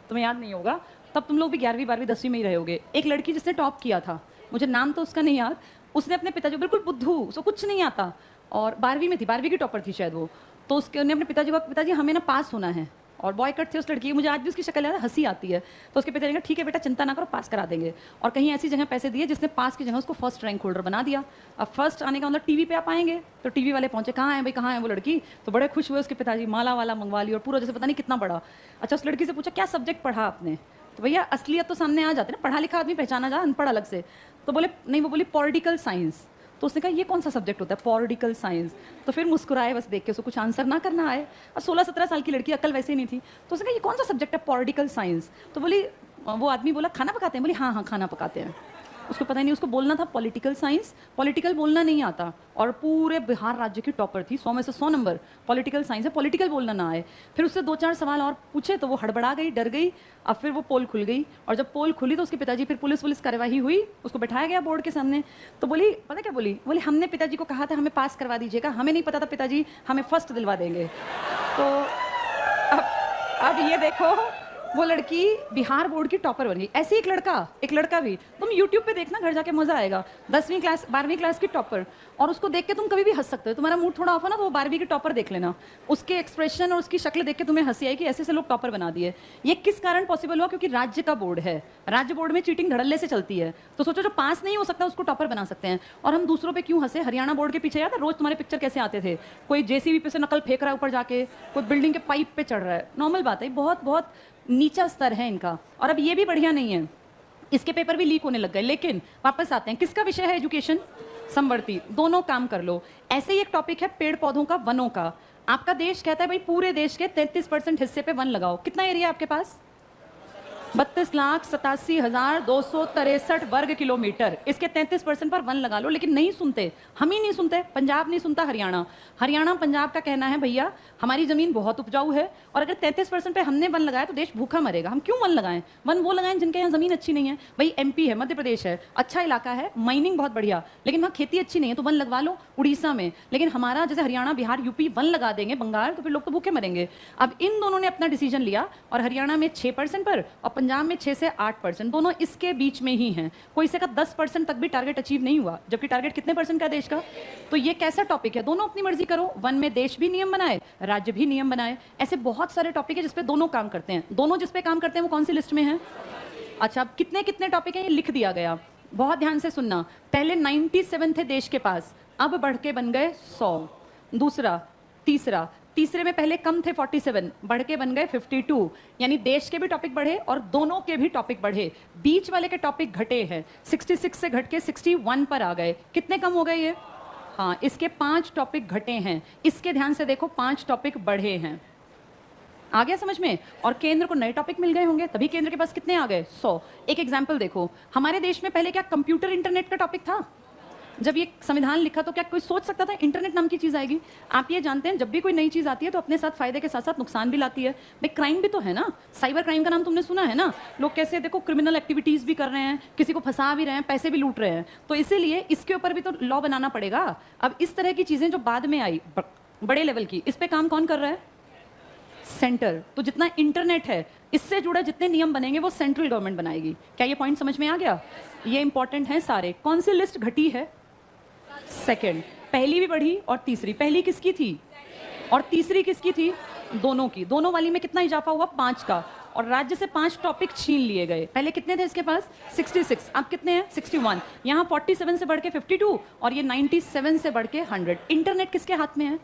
तुम्हें याद नहीं होगा, तब तुम लोग भी 11वीं 12वीं 10वीं में ही रहे होगे। एक लड़की जिसने टॉप किया था, मुझे नाम तो उसका नहीं याद, उसने अपने पिताजी, बिल्कुल बुद्धू, उसको कुछ नहीं आता, और 12वीं में थी, 12वीं की टॉपर थी शायद वो, तो उसके ने अपने पिताजी को, पिताजी हमें ना पास होना है, और बॉय कट थे उस लड़की की, मुझे आज भी उसकी शक्ल याद है, हंसी आती है। तो उसके पिताजी ने कहा ठीक है बेटा चिंता ना करो, पास करा देंगे। और कहीं ऐसी जगह पैसे दिए जिसने पास की जगह उसको फर्स्ट रैंक होल्डर बना दिया। अब फर्स्ट आने का मतलब टीवी पे आप आएंगे, तो टीवी वाले पहुंचे, कहाँ है भाई, कहाँ है वो लड़की? तो बड़े खुश हुए उसके पिताजी, माला वाला मंगवा ली, और पूरा जैसे पता नहीं कितना बड़ा। अच्छा, उस लड़की से पूछा क्या सब्जेक्ट पढ़ा आपने? तो भैया असलियत तो सामने आ जाती है ना, पढ़ा लिखा आदमी पहचाना जा, अनपढ़ अलग से। तो बोले नहीं, वो बोली पॉलिटिकल साइंस। तो उसने कहा ये कौन सा सब्जेक्ट होता है पॉलिटिकल साइंस? तो फिर मुस्कुराए बस देख के, उसको कुछ आंसर ना करना आए, और 16-17 साल की लड़की, अकल वैसे ही नहीं थी। तो उसने कहा ये कौन सा सब्जेक्ट है पॉलिटिकल साइंस? तो बोली, वो आदमी बोला खाना पकाते हैं? बोली हाँ हाँ खाना पकाते हैं। उसको पता ही नहीं, उसको बोलना था पॉलिटिकल साइंस, पॉलिटिकल बोलना नहीं आता, और पूरे बिहार राज्य की टॉपर थी, 100 में से 100 नंबर पॉलिटिकल साइंस है, पॉलिटिकल बोलना ना आए। फिर उससे 2-4 सवाल और पूछे तो वो हड़बड़ा गई, डर गई। अब फिर वो पोल खुल गई, और जब पोल खुली तो उसके पिताजी, फिर पुलिस कार्यवाही हुई, उसको बैठाया गया बोर्ड के सामने। तो बोली, पता क्या बोली? बोली हमने पिताजी को कहा था हमें पास करवा दीजिएगा, हमें नहीं पता था पिताजी हमें फर्स्ट दिलवा देंगे। तो अब ये देखो, वो लड़की बिहार बोर्ड की टॉपर बन गई। ऐसे एक लड़का भी, तुम YouTube पे देखना, घर जाके मजा आएगा। 10वीं क्लास 12वीं क्लास की टॉपर, और उसको देख के तुम कभी भी हंस सकते हो। तुम्हारा मूड थोड़ा ऑफ है ना, तो वो 12वीं की टॉपर देख लेना, उसके एक्सप्रेशन और उसकी शक्ल देख के तुम्हें हंसी आएगी, ऐसे लोग टॉपर बना दिए। ये किस कारण पॉसिबल हुआ? क्योंकि राज्य का बोर्ड है, राज्य बोर्ड में चीटिंग धड़ल्ले से चलती है। तो सोचो, जो पास नहीं हो सकता उसको टॉपर बना सकते हैं। और हम दूसरों पे क्यों हंसे? हरियाणा बोर्ड के पीछे याद है रोज तुम्हारे पिक्चर कैसे आते थे? कोई JCB पे से नकल फेंक रहा है ऊपर जाके, कोई बिल्डिंग के पाइप पे चढ़ रहा है। नॉर्मल बात है, बहुत नीचा स्तर है इनका। और अब ये भी बढ़िया नहीं है, इसके पेपर भी लीक होने लग गए। लेकिन वापस आते हैं, किसका विषय है? एजुकेशन, समवर्ती, दोनों काम कर लो। ऐसे ही एक टॉपिक है पेड़ पौधों का, वनों का। आपका देश कहता है भाई पूरे देश के 33% हिस्से पे वन लगाओ। कितना एरिया आपके पास? 32,87,263 वर्ग किलोमीटर। इसके 33% पर वन लगा लो। लेकिन नहीं सुनते, हम ही नहीं सुनते, पंजाब नहीं सुनता, हरियाणा पंजाब का कहना है भैया हमारी जमीन बहुत उपजाऊ है, और अगर 33% पे हमने वन लगाया तो देश भूखा मरेगा। हम क्यों वन लगाएं? वन वो लगाएं जिनके यहाँ जमीन अच्छी नहीं है। भाई MP है, मध्य प्रदेश है, अच्छा इलाका है, माइनिंग बहुत बढ़िया, लेकिन वहाँ खेती अच्छी नहीं है तो वन लगवा लो। उड़ीसा में, लेकिन हमारा जैसे हरियाणा, बिहार, UP वन लगा देंगे, बंगाल, तो फिर लोग तो भूखे मरेंगे। अब इन दोनों ने अपना डिसीजन लिया, और हरियाणा में 6% पर और पंजाब में 6 से 8%, दोनों इसके बीच में ही हैं। कोई से का 10% तक भी टारगेट अचीव नहीं हुआ, जबकि टारगेट कितने परसेंट का देश का? तो ये कैसा टॉपिक है? दोनों अपनी मर्जी करो, वन में देश भी नियम बनाए, राज्य भी नियम बनाए। ऐसे बहुत सारे टॉपिक है जिसपे दोनों काम करते हैं। दोनों जिसपे काम करते हैं वो कौन सी लिस्ट में है? अच्छा, अब कितने कितने टॉपिक है ये लिख दिया गया, बहुत ध्यान से सुनना। पहले 97 थे देश के पास, अब बढ़ के बन गए 100। दूसरा, तीसरे में पहले कम थे 47, बढ़ के बन गए 52। यानी देश के भी टॉपिक बढ़े और दोनों के भी टॉपिक बढ़े। बीच वाले के टॉपिक घटे हैं, 66 से घट के 61 पर आ गए। कितने कम हो गए ये? हाँ, इसके 5 टॉपिक घटे हैं, इसके ध्यान से देखो 5 टॉपिक बढ़े हैं। आ गया समझ में? और केंद्र को नए टॉपिक मिल गए होंगे, तभी केंद्र के पास कितने आ गए? 100। एक एग्जाम्पल देखो, हमारे देश में पहले क्या कंप्यूटर इंटरनेट का टॉपिक था? जब ये संविधान लिखा तो क्या कोई सोच सकता था इंटरनेट नाम की चीज आएगी? आप ये जानते हैं, जब भी कोई नई चीज आती है तो अपने साथ फायदे के साथ साथ नुकसान भी लाती है। भाई क्राइम भी तो है ना, साइबर क्राइम का नाम तुमने सुना है ना? लोग कैसे देखो क्रिमिनल एक्टिविटीज भी कर रहे हैं, किसी को फंसा भी रहे हैं, पैसे भी लूट रहे हैं। तो इसीलिए इसके ऊपर भी तो लॉ बनाना पड़ेगा। अब इस तरह की चीजें जो बाद में आई बड़े लेवल की, इस पे काम कौन कर रहा है? सेंटर। तो जितना इंटरनेट है इससे जुड़े जितने नियम बनेंगे वो सेंट्रल गवर्नमेंट बनाएगी। क्या ये पॉइंट समझ में आ गया? ये इंपॉर्टेंट है सारे। कौन सी लिस्ट घटी है? सेकंड। पहली भी बढ़ी और तीसरी। पहली किसकी थी और तीसरी किसकी थी? दोनों की। दोनों वाली में कितना इजाफा हुआ? 5 का। और राज्य से 5 टॉपिक छीन लिए गए। पहले कितने थे इसके पास? 66। अब कितने हैं? 61। यहाँ 47 से बढ़ के 52 और ये 97 से बढ़ के 100। इंटरनेट किसके हाथ में है?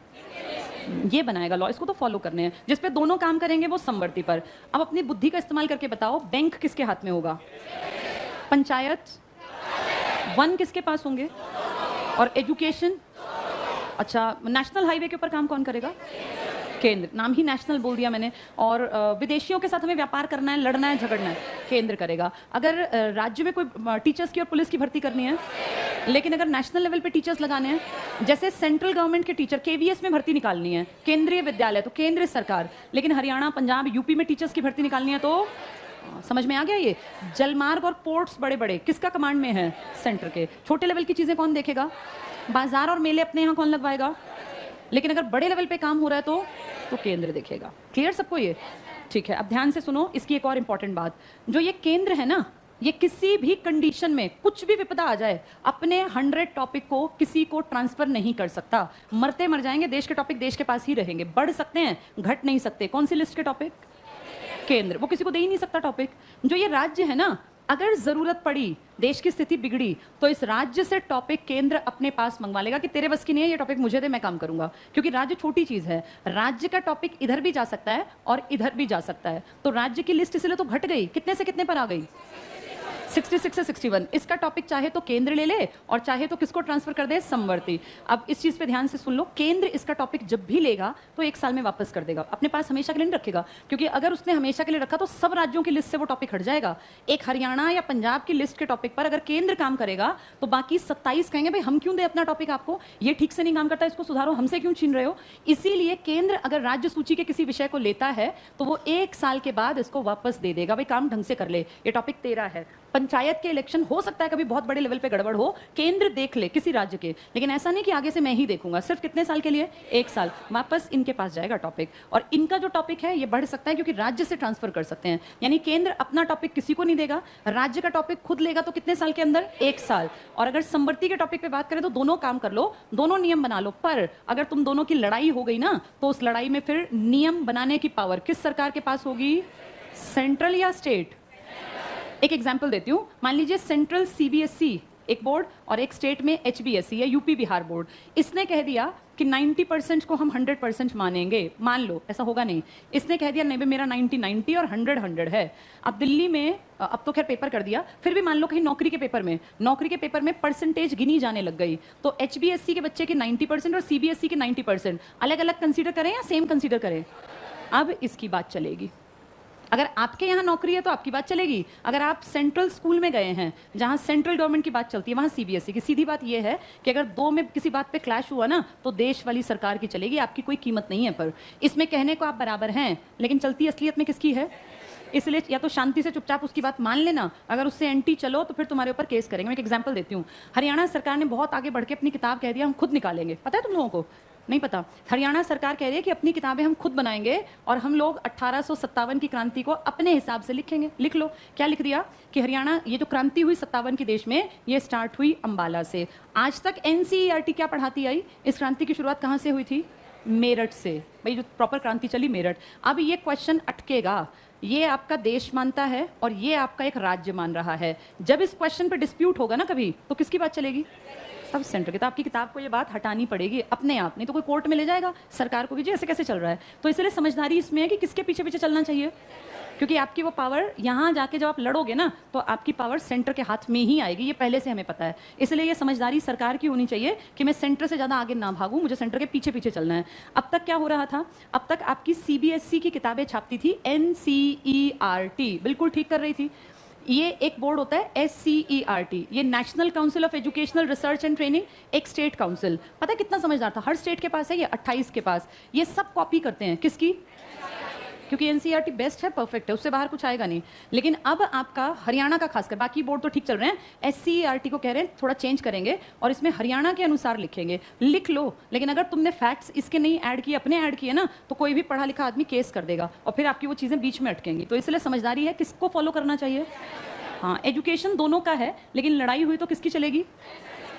ये बनाएगा लॉ, इसको तो फॉलो करने हैं। जिस पे दोनों काम करेंगे वो समवर्ती पर। अब अपनी बुद्धि का इस्तेमाल करके बताओ, बैंक किसके हाथ में होगा? पंचायत। वन किसके पास होंगे? और एजुकेशन? अच्छा, नेशनल हाईवे के ऊपर काम कौन करेगा? केंद्र। नाम ही नेशनल बोल दिया मैंने। और विदेशियों के साथ हमें व्यापार करना है, लड़ना है, झगड़ना है, केंद्र करेगा। अगर राज्य में कोई टीचर्स की और पुलिस की भर्ती करनी है, लेकिन अगर नेशनल लेवल पे टीचर्स लगाने हैं, जैसे सेंट्रल गवर्नमेंट के टीचर KVS में भर्ती निकालनी है, केंद्रीय विद्यालय तो केंद्र सरकार, लेकिन हरियाणा, पंजाब, UP में टीचर्स की भर्ती निकालनी है तो समझ में आ गया? ये जलमार्ग और पोर्ट्स बड़े बड़े किसका कमांड में है? सेंटर के। छोटे लेवल की चीजें कौन देखेगा? बाजार और मेले अपने यहाँ कौन लगवाएगा? लेकिन अगर बड़े लेवल पे काम हो रहा है तो केंद्र देखेगा। क्लियर सबको ये? ठीक है, अब ध्यान से सुनो इसकी एक और इंपॉर्टेंट बात। जो ये केंद्र है ना, ये किसी भी कंडीशन में कुछ भी विपदा आ जाए अपने 100 टॉपिक को किसी को ट्रांसफर नहीं कर सकता। मरते मर जाएंगे, देश के टॉपिक देश के पास ही रहेंगे। बढ़ सकते हैं, घट नहीं सकते। कौन सी लिस्ट के टॉपिक? केंद्र। वो किसी को दे ही नहीं सकता टॉपिक। जो ये राज्य है ना, अगर जरूरत पड़ी, देश की स्थिति बिगड़ी, तो इस राज्य से टॉपिक केंद्र अपने पास मंगवा लेगा कि तेरे बस की नहीं है, ये टॉपिक मुझे दे, मैं काम करूंगा। क्योंकि राज्य छोटी चीज है, राज्य का टॉपिक इधर भी जा सकता है और इधर भी जा सकता है। तो राज्य की लिस्ट इसलिए तो घट गई। कितने से कितने पर आ गई? 66 से 61 इसका टॉपिक चाहे तो केंद्र ले ले और चाहे तो किसको ट्रांसफर कर दे, समवर्ती। अब इस चीज पे ध्यान से सुन लो, केंद्र इसका टॉपिक जब भी लेगा तो 1 साल में वापस कर देगा, अपने पास हमेशा के लिए नहीं रखेगा, क्योंकि अगर उसने हमेशा के लिए रखा तो सब राज्यों की लिस्ट से वो टॉपिक हट जाएगा। एक हरियाणा या पंजाब की लिस्ट के टॉपिक पर अगर केंद्र काम करेगा तो बाकी 27 कहेंगे भाई हम क्यों दे अपना टॉपिक आपको, ये ठीक से नहीं काम करता, इसको सुधारो, हमसे क्यों छीन रहे हो। इसीलिए केंद्र अगर राज्य सूची के किसी विषय को लेता है तो वो 1 साल के बाद इसको वापस दे देगा, भाई काम ढंग से कर ले, ये टॉपिक तेरा है। पंचायत के इलेक्शन हो सकता है कभी बहुत बड़े लेवल पे गड़बड़ हो, केंद्र देख ले किसी राज्य के, लेकिन ऐसा नहीं कि आगे से मैं ही देखूंगा, सिर्फ कितने साल के लिए, 1 साल, वापस इनके पास जाएगा टॉपिक। और इनका जो टॉपिक है ये बढ़ सकता है क्योंकि राज्य से ट्रांसफर कर सकते हैं, यानी केंद्र अपना टॉपिक किसी को नहीं देगा, राज्य का टॉपिक खुद लेगा तो कितने साल के अंदर, 1 साल। और अगर समवर्ती के टॉपिक पे बात करें तो दोनों काम कर लो, दोनों नियम बना लो, पर अगर तुम दोनों की लड़ाई हो गई ना तो उस लड़ाई में फिर नियम बनाने की पावर किस सरकार के पास होगी, सेंट्रल या स्टेट। एक एग्जाम्पल देती हूँ, मान लीजिए सेंट्रल सीबीएसई एक बोर्ड और एक स्टेट में एचबीएसई या यूपी बिहार बोर्ड, इसने कह दिया कि 90% को हम 100% मानेंगे, मान लो ऐसा होगा नहीं, इसने कह दिया नहीं भाई मेरा 90 और 100 है। अब दिल्ली में अब तो खैर पेपर कर दिया, फिर भी मान लो कहीं नौकरी के पेपर में परसेंटेज गिनी जाने लग गई, तो एचबीएसई के बच्चे के 90% और सीबीएसई के 90% अलग अलग कंसीडर करें या सेम कंसीडर करें, अब इसकी बात चलेगी। अगर आपके यहाँ नौकरी है तो आपकी बात चलेगी, अगर आप सेंट्रल स्कूल में गए हैं जहाँ सेंट्रल गवर्नमेंट की बात चलती है वहाँ सीबीएसई की, सीधी बात यह है कि अगर दो में किसी बात पे क्लैश हुआ ना तो देश वाली सरकार की चलेगी, आपकी कोई कीमत नहीं है। पर इसमें कहने को आप बराबर हैं लेकिन चलती असलियत में किसकी है, इसलिए या तो शांति से चुपचाप उसकी बात मान लेना, अगर उससे एंटी चलो तो फिर तुम्हारे ऊपर केस करेंगे। मैं एक एग्जांपल देती हूँ, हरियाणा सरकार ने बहुत आगे बढ़ के अपनी किताब कह दिया हम खुद निकालेंगे, पता है तुम लोगों को, नहीं पता, हरियाणा सरकार कह रही है कि अपनी किताबें हम खुद बनाएंगे और हम लोग 1857 की क्रांति को अपने हिसाब से लिखेंगे। लिख लो क्या लिख दिया कि हरियाणा, ये जो क्रांति हुई 57 की देश में, ये स्टार्ट हुई अंबाला से। आज तक एनसीईआरटी क्या पढ़ाती आई, इस क्रांति की शुरुआत कहाँ से हुई थी, मेरठ से, भाई जो प्रॉपर क्रांति चली मेरठ। अब ये क्वेश्चन अटकेगा, ये आपका देश मानता है और ये आपका एक राज्य मान रहा है, जब इस क्वेश्चन पर डिस्प्यूट होगा ना कभी तो किसकी बात चलेगी, तब सेंटर की। तो आपकी किताब को ये बात हटानी पड़ेगी अपने आप, नहीं तो कोई कोर्ट में ले जाएगा सरकार को कि जी ऐसे कैसे चल रहा है। तो इसलिए समझदारी इसमें है कि किसके पीछे पीछे चलना चाहिए, क्योंकि आपकी वो पावर यहाँ जाके जब आप लड़ोगे ना तो आपकी पावर सेंटर के हाथ में ही आएगी, ये पहले से हमें पता है। इसलिए ये समझदारी सरकार की होनी चाहिए कि मैं सेंटर से ज़्यादा आगे ना भागूं, मुझे सेंटर के पीछे पीछे चलना है। अब तक क्या हो रहा था, अब तक आपकी सीबीएसई की किताबें छापती थी एनसीईआरटी, बिल्कुल ठीक कर रही थी। ये एक बोर्ड होता है एससीईआरटी, ये national council of educational research and training, एक स्टेट काउंसिल। पता है कितना समझदार था, हर स्टेट के पास है, ये 28 के पास, ये सब कॉपी करते हैं किसकी, क्योंकि एनसीईआरटी बेस्ट है, परफेक्ट है, उससे बाहर कुछ आएगा नहीं। लेकिन अब आपका हरियाणा का खासकर, बाकी बोर्ड तो ठीक चल रहे हैं, एससीईआरटी को कह रहे हैं थोड़ा चेंज करेंगे और इसमें हरियाणा के अनुसार लिखेंगे। लिख लो, लेकिन अगर तुमने फैक्ट्स इसके नहीं ऐड किए, अपने ऐड किए ना, तो कोई भी पढ़ा लिखा आदमी केस कर देगा और फिर आपकी वो चीज़ें बीच में अटकेंगी। तो इसलिए समझदारी है किसको फॉलो करना चाहिए, हाँ एजुकेशन दोनों का है, लेकिन लड़ाई हुई तो किसकी चलेगी,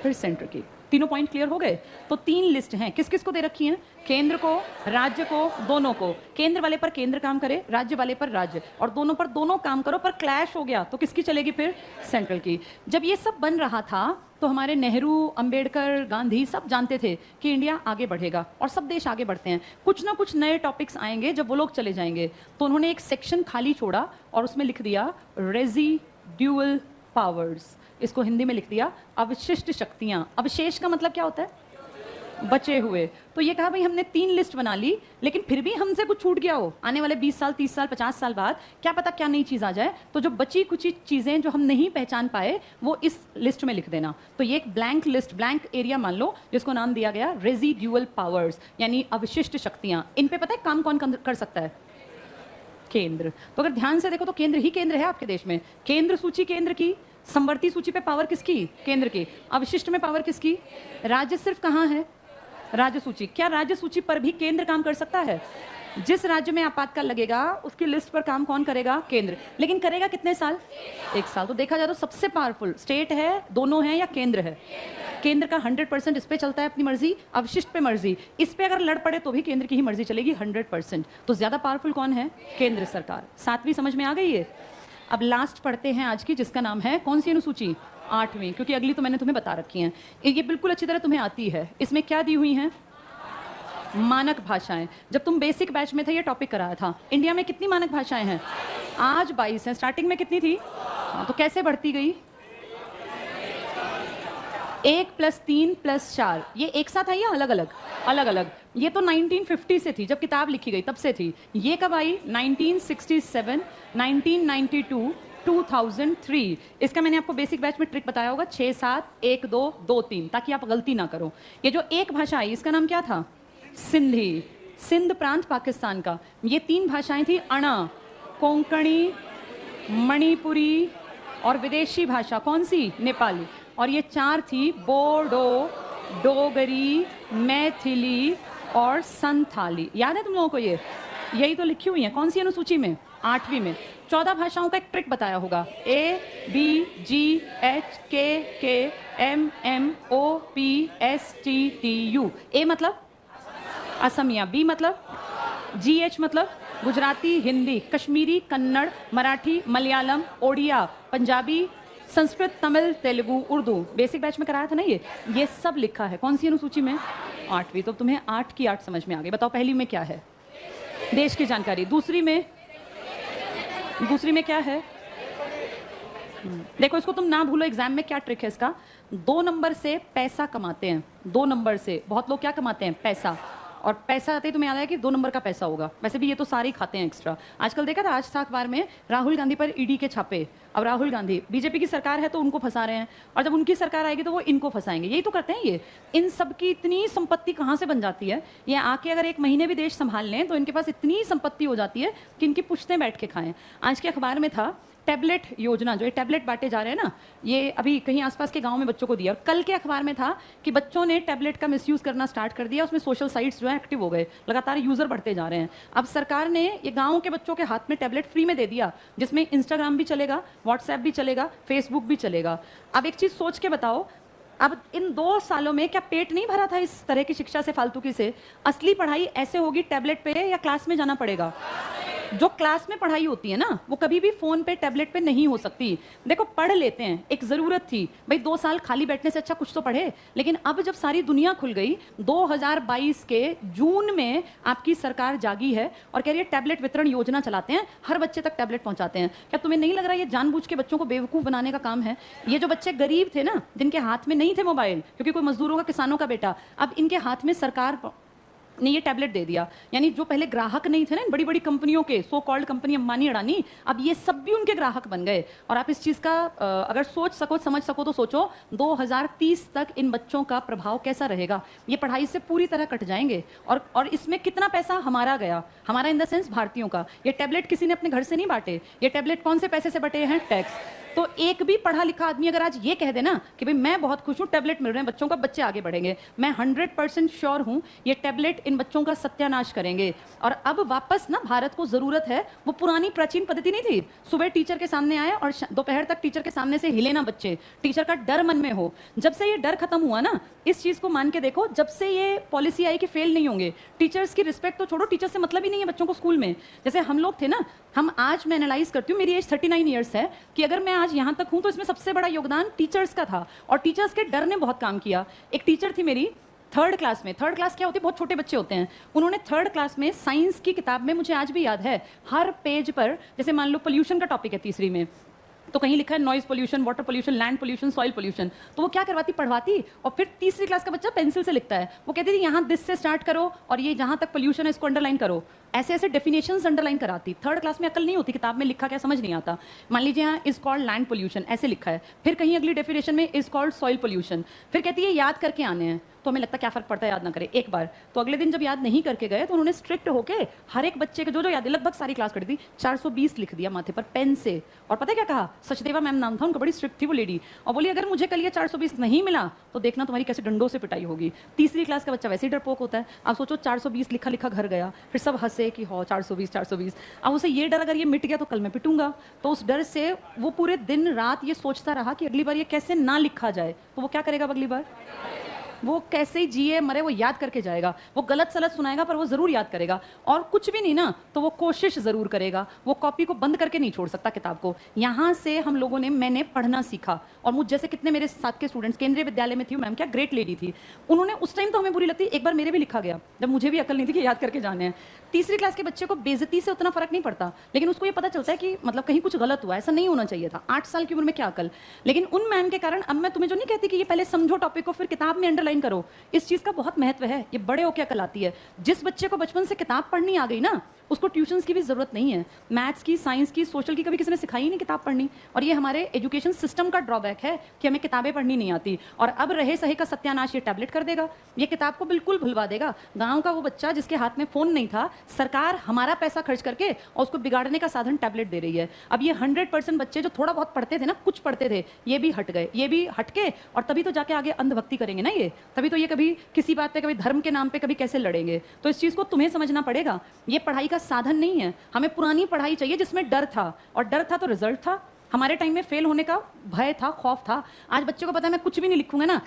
फिर सेंटर की। तीनों पॉइंट क्लियर हो गए। तो 3 लिस्ट हैं, किस किस को दे रखी हैं, केंद्र को, राज्य को, दोनों को। केंद्र वाले पर केंद्र काम करे, राज्य वाले पर राज्य, और दोनों पर दोनों काम करो, पर क्लैश हो गया तो किसकी चलेगी, फिर सेंट्रल की। जब ये सब बन रहा था तो हमारे नेहरू, अंबेडकर, गांधी सब जानते थे कि इंडिया आगे बढ़ेगा और सब देश आगे बढ़ते हैं, कुछ ना कुछ नए टॉपिक्स आएंगे जब वो लोग चले जाएंगे। तो उन्होंने एक सेक्शन खाली छोड़ा और उसमें लिख दिया रेजिड्यूअल पावर्स, इसको हिंदी में लिख दिया अवशिष्ट शक्तियां। अवशेष का मतलब क्या होता है, बचे हुए। तो ये कहा भाई हमने 3 लिस्ट बना ली, लेकिन फिर भी हमसे कुछ छूट गया हो, आने वाले 20 साल, 30 साल, 50 साल बाद क्या पता क्या नई चीज़ आ जाए, तो जो बची कुछ चीज़ें जो हम नहीं पहचान पाए वो इस लिस्ट में लिख देना। तो ये एक ब्लैंक लिस्ट, ब्लैंक एरिया मान लो, जिसको नाम दिया गया रेजिड्यूअल पावर्स, यानी अवशिष्ट शक्तियाँ। इन पे पता है काम कौन कर सकता है, केंद्र। तो अगर ध्यान से देखो तो केंद्र ही केंद्र है आपके देश में। केंद्र सूची केंद्र की, समवर्ती सूची पे पावर किसकी, केंद्र की, अवशिष्ट में पावर किसकी, राज्य सिर्फ कहाँ है, राज्य सूची। क्या राज्य सूची पर भी केंद्र काम कर सकता है, जिस राज्य में आपातकाल लगेगा उसकी लिस्ट पर काम कौन करेगा, केंद्र। लेकिन करेगा कितने साल, 1 साल। तो देखा जाए तो सबसे पावरफुल स्टेट है, दोनों है या केंद्र है, केंद्र का 100% इस पे चलता है अपनी मर्जी, अवशिष्ट पे मर्जी। इस पे अगर लड़ पड़े तो भी केंद्र की ही मर्जी चलेगी 100%। तो ज्यादा पावरफुल कौन है, केंद्र सरकार। 7वीं समझ में आ गई है। अब लास्ट पढ़ते हैं आज की, जिसका नाम है कौन सी अनुसूची, 8वीं, क्योंकि अगली तो मैंने तुम्हें बता रखी है, ये बिल्कुल अच्छी तरह तुम्हें आती है। इसमें क्या दी हुई है, मानक भाषाएं। जब तुम बेसिक बैच में थे ये टॉपिक कराया था। इंडिया में कितनी मानक भाषाएं हैं? आज 22 हैं। स्टार्टिंग में कितनी थी? हाँ, तो कैसे बढ़ती गई? 1 + 3 + 4। ये एक साथ आई या अलग अलग? अलग अलग। ये तो 1950 से थी, जब किताब लिखी गई तब से थी। ये कब आई? 1967, 1992, 2003। इसका मैंने आपको बेसिक बैच में ट्रिक बताया होगा, 6 7 1 2 2 3, ताकि आप गलती ना करो। ये जो एक भाषा आई इसका नाम क्या था? सिंधी। सिंध प्रांत पाकिस्तान का। ये 3 भाषाएं थी, अणा, कोंकणी, मणिपुरी और विदेशी भाषा कौन सी? नेपाली। और ये 4 थी, बोडो, डोगरी, मैथिली और संथाली। याद है तुम लोगों को? ये यही तो लिखी हुई है। कौन सी अनुसूची में? 8वीं में। 14 भाषाओं का एक ट्रिक बताया होगा, ABGHKKMMOPSTTU। ए मतलब असमिया, बी मतलब, GH मतलब गुजराती, हिंदी, कश्मीरी, कन्नड़, मराठी, मलयालम, ओडिया, पंजाबी, संस्कृत, तमिल, तेलुगु, उर्दू। बेसिक बैच में कराया था ना ये सब लिखा है। कौन सी अनुसूची में? 8वीं। तो तुम्हें 8 की 8 समझ में आ गई। बताओ पहली में क्या है? देश की जानकारी। दूसरी में क्या है? देखो इसको तुम ना भूलो, एग्जाम में क्या ट्रिक है इसका। 2 नंबर से पैसा कमाते हैं। 2 नंबर से बहुत लोग क्या कमाते हैं? पैसा। और पैसा आते ही तुम्हें याद आया कि 2 नंबर का पैसा होगा। वैसे भी ये तो सारे ही खाते हैं एक्स्ट्रा। आजकल देखा था आज था अखबार में, राहुल गांधी पर ईडी के छापे। अब राहुल गांधी, बीजेपी की सरकार है तो उनको फंसा रहे हैं, और जब उनकी सरकार आएगी तो वो इनको फंसाएंगे। यही तो करते हैं ये। इन सब की इतनी संपत्ति कहाँ से बन जाती है? ये आके अगर 1 महीने भी देश संभाल लें तो इनके पास इतनी संपत्ति हो जाती है कि इनकी पुश्तें बैठ के खाएं। आज के अखबार में था टैबलेट योजना, जो ये टैबलेट बांटे जा रहे हैं ना, ये अभी कहीं आसपास के गांव में बच्चों को दिया। और कल के अखबार में था कि बच्चों ने टैबलेट का मिसयूज करना स्टार्ट कर दिया। उसमें सोशल साइट्स जो है एक्टिव हो गए, लगातार यूजर बढ़ते जा रहे हैं। अब सरकार ने ये गांव के बच्चों के हाथ में टैबलेट फ्री में दे दिया, जिसमें इंस्टाग्राम भी चलेगा, व्हाट्सएप भी चलेगा, फेसबुक भी चलेगा। अब एक चीज सोच के बताओ, अब इन 2 सालों में क्या पेट नहीं भरा था इस तरह की शिक्षा से, फालतू की से? असली पढ़ाई ऐसे होगी टैबलेट पे, या क्लास में जाना पड़ेगा? जो क्लास में पढ़ाई होती है ना, वो कभी भी फोन पे, टैबलेट पे नहीं हो सकती। देखो पढ़ लेते हैं, एक जरूरत थी भाई, 2 साल खाली बैठने से अच्छा कुछ तो पढ़े। लेकिन अब जब सारी दुनिया खुल गई, 2022 के जून में आपकी सरकार जागी है और कह रही है टैबलेट वितरण योजना चलाते हैं, हर बच्चे तक टैबलेट पहुंचाते हैं। क्या तुम्हें नहीं लग रहा ये जानबूझ के बच्चों को बेवकूफ बनाने का काम है? ये जो बच्चे गरीब थे ना, जिनके हाथ में नहीं थे मोबाइल, क्योंकि कोई मजदूरों का, किसानों का बेटा, अब इनके हाथ में सरकार ने ये टैबलेट दे दिया। यानी जो पहले ग्राहक नहीं थे ना बड़ी बड़ी कंपनियों के, so called company Ambani Adani, अब ये सब भी उनके ग्राहक बन गए। और आप इस चीज का अगर सोच सको, समझ सको तो सोचो 2030 तक इन बच्चों का प्रभाव कैसा रहेगा। ये पढ़ाई से पूरी तरह कट जाएंगे। और इसमें कितना पैसा हमारा गया, हमारा इन द सेंस भारतीयों का। ये टैबलेट किसी ने अपने घर से नहीं बांटे, ये टैबलेट कौन से पैसे से बटे हैं? टैक्स। तो एक भी पढ़ा लिखा आदमी अगर आज ये कह देना कि भाई मैं बहुत खुश हूं, टैबलेट मिल रहे हैं बच्चों का, बच्चे आगे बढ़ेंगे, मैं 100% श्योर हूं ये टैबलेट इन बच्चों का सत्यानाश करेंगे। और अब वापस ना भारत को जरूरत है, वो पुरानी प्राचीन पद्धति नहीं थी, सुबह टीचर के सामने आए और दोपहर तक टीचर के सामने से हिले ना बच्चे, टीचर का डर मन में हो। जब से ये डर खत्म हुआ ना, इस चीज को मान के देखो, जब से ये पॉलिसी आई कि फेल नहीं होंगे, टीचर्स की रिस्पेक्ट तो छोड़ो, टीचर से मतलब ही नहीं है बच्चों को स्कूल में। जैसे हम लोग थे ना, हम आज मैं एनालाइज करती हूँ, मेरी एज 39 ईयर्स है, कि अगर मैं आज यहाँ तक हूँ तो इसमें सबसे बड़ा योगदान टीचर्स का था। और टीचर्स के डर ने बहुत काम किया। एक टीचर थी मेरी 3rd क्लास में, 3rd क्लास क्या होती है, बहुत छोटे बच्चे होते हैं, उन्होंने 3rd क्लास में साइंस की किताब में, मुझे आज भी याद है, हर पेज पर, जैसे मान लो पोल्यूशन का टॉपिक है तीसरी में, तो कहीं लिखा है noise pollution, water pollution, land pollution, soil pollution, तो वो क्या करवाती, पढ़वाती। और फिर तीसरी क्लास का बच्चा पेंसिल से लिखता है, वो कहती थी यहाँ दिस से स्टार्ट करो और ये जहाँ तक पोल्यूशन है इसको अंडरलाइन करो। ऐसे ऐसे डेफिनेशंस अंडरलाइन कराती। 3rd क्लास में अकल नहीं होती, किताब में लिखा क्या समझ नहीं आता। मान लीजिए यहाँ इज कॉल्ड लैंड पोल्यूशन, ऐसे लिखा है, फिर कहीं अगली डेफिनेशन में इज कॉल्ड सॉइल पोल्यूशन, फिर कहती है याद करके आने हैं। तो हमें लगता क्या फर्क पड़ता है याद ना करे एक बार। तो अगले दिन जब याद नहीं करके गए तो उन्होंने स्ट्रिक्ट होके हर एक बच्चे के जो जो याद, लगभग सारी क्लास कर दी, 420 लिख दिया माथे पर पेन से। और पता है क्या कहा, सचदेवा मैम नाम था उनका, बड़ी स्ट्रिक्ट थी वो लेडी, और बोली अगर मुझे कल ये 420 नहीं मिला तो देखना तुम्हारी कैसे डंडों से पिटाई होगी। तीसरी क्लास का बच्चा वैसे ही डरपोक होता है। अब सोचो 420 लिखा लिखा घर गया, फिर सब हंसे कि हो 420। अब उसे ये डर अगर ये मिट गया तो कल मैं पिटूंगा। तो उस डर से वो पूरे दिन रात ये सोचता रहा कि अगली बार ये कैसे ना लिखा जाए। तो वो क्या करेगा अगली बार? वो कैसे ही जिए मरे वो याद करके जाएगा, वो गलत सलत सुनाएगा पर वो ज़रूर याद करेगा, और कुछ भी नहीं ना तो वो कोशिश ज़रूर करेगा, वो कॉपी को बंद करके नहीं छोड़ सकता किताब को। यहाँ से हम लोगों ने, मैंने पढ़ना सीखा, और मुझ जैसे कितने मेरे साथ के स्टूडेंट्स, केंद्रीय विद्यालय में थी मैम, क्या ग्रेट लेडी थी, उन्होंने उस टाइम तो हमें बुरी लगती, एक बार मेरे भी लिखा गया जब मुझे भी अकल नहीं थी कि याद करके जाने हैं। तीसरी क्लास के बच्चे को बेइज्जती से उतना फर्क नहीं पड़ता, लेकिन उसको ये पता चलता है कि मतलब कहीं कुछ गलत हुआ, ऐसा नहीं होना चाहिए था। 8 साल की उम्र में क्या अकल। लेकिन उन मैम के कारण अब मैं तुम्हें जो नहीं कहती कि ये पहले समझो टॉपिक को फिर किताब में अंडरलाइन करो, इस चीज़ का बहुत महत्व है, ये बड़े होकर अकल आती है। जिस बच्चे को बचपन से किताब पढ़नी आ गई ना, उसको ट्यूशन्स की भी ज़रूरत नहीं है। मैथ्स की, साइंस की, सोशल की कभी किसी ने सिखाई ही नहीं किताब पढ़नी, और ये हमारे एजुकेशन सिस्टम का ड्रॉबैक है कि हमें किताबें पढ़नी नहीं आती। और अब रहे सही का सत्यानाश ये टैबलेट कर देगा, ये किताब को बिल्कुल भुलवा देगा। गाँव का वो बच्चा जिसके हाथ में फ़ोन नहीं था, सरकार हमारा पैसा खर्च करके और उसको बिगाड़ने का साधन टैबलेट दे रही है। अब ये 100% बच्चे जो थोड़ा बहुत पढ़ते थे ना, कुछ पढ़ते थे, ये भी हट गए, ये भी हट के, और तभी तो जाके आगे अंधभक्ति करेंगे ना, ये तभी तो ये कभी किसी बात पे, कभी धर्म के नाम पे कभी कैसे लड़ेंगे। तो इस चीज़ को तुम्हें समझना पड़ेगा, ये पढ़ाई का साधन नहीं है। हमें पुरानी पढ़ाई चाहिए जिसमें डर था, और डर था तो रिजल्ट था। हमारे टाइम में फेल होने का भय था, खौफ था। आज बच्चों को पता है मैं कुछ भी नहीं लिखूंगा ना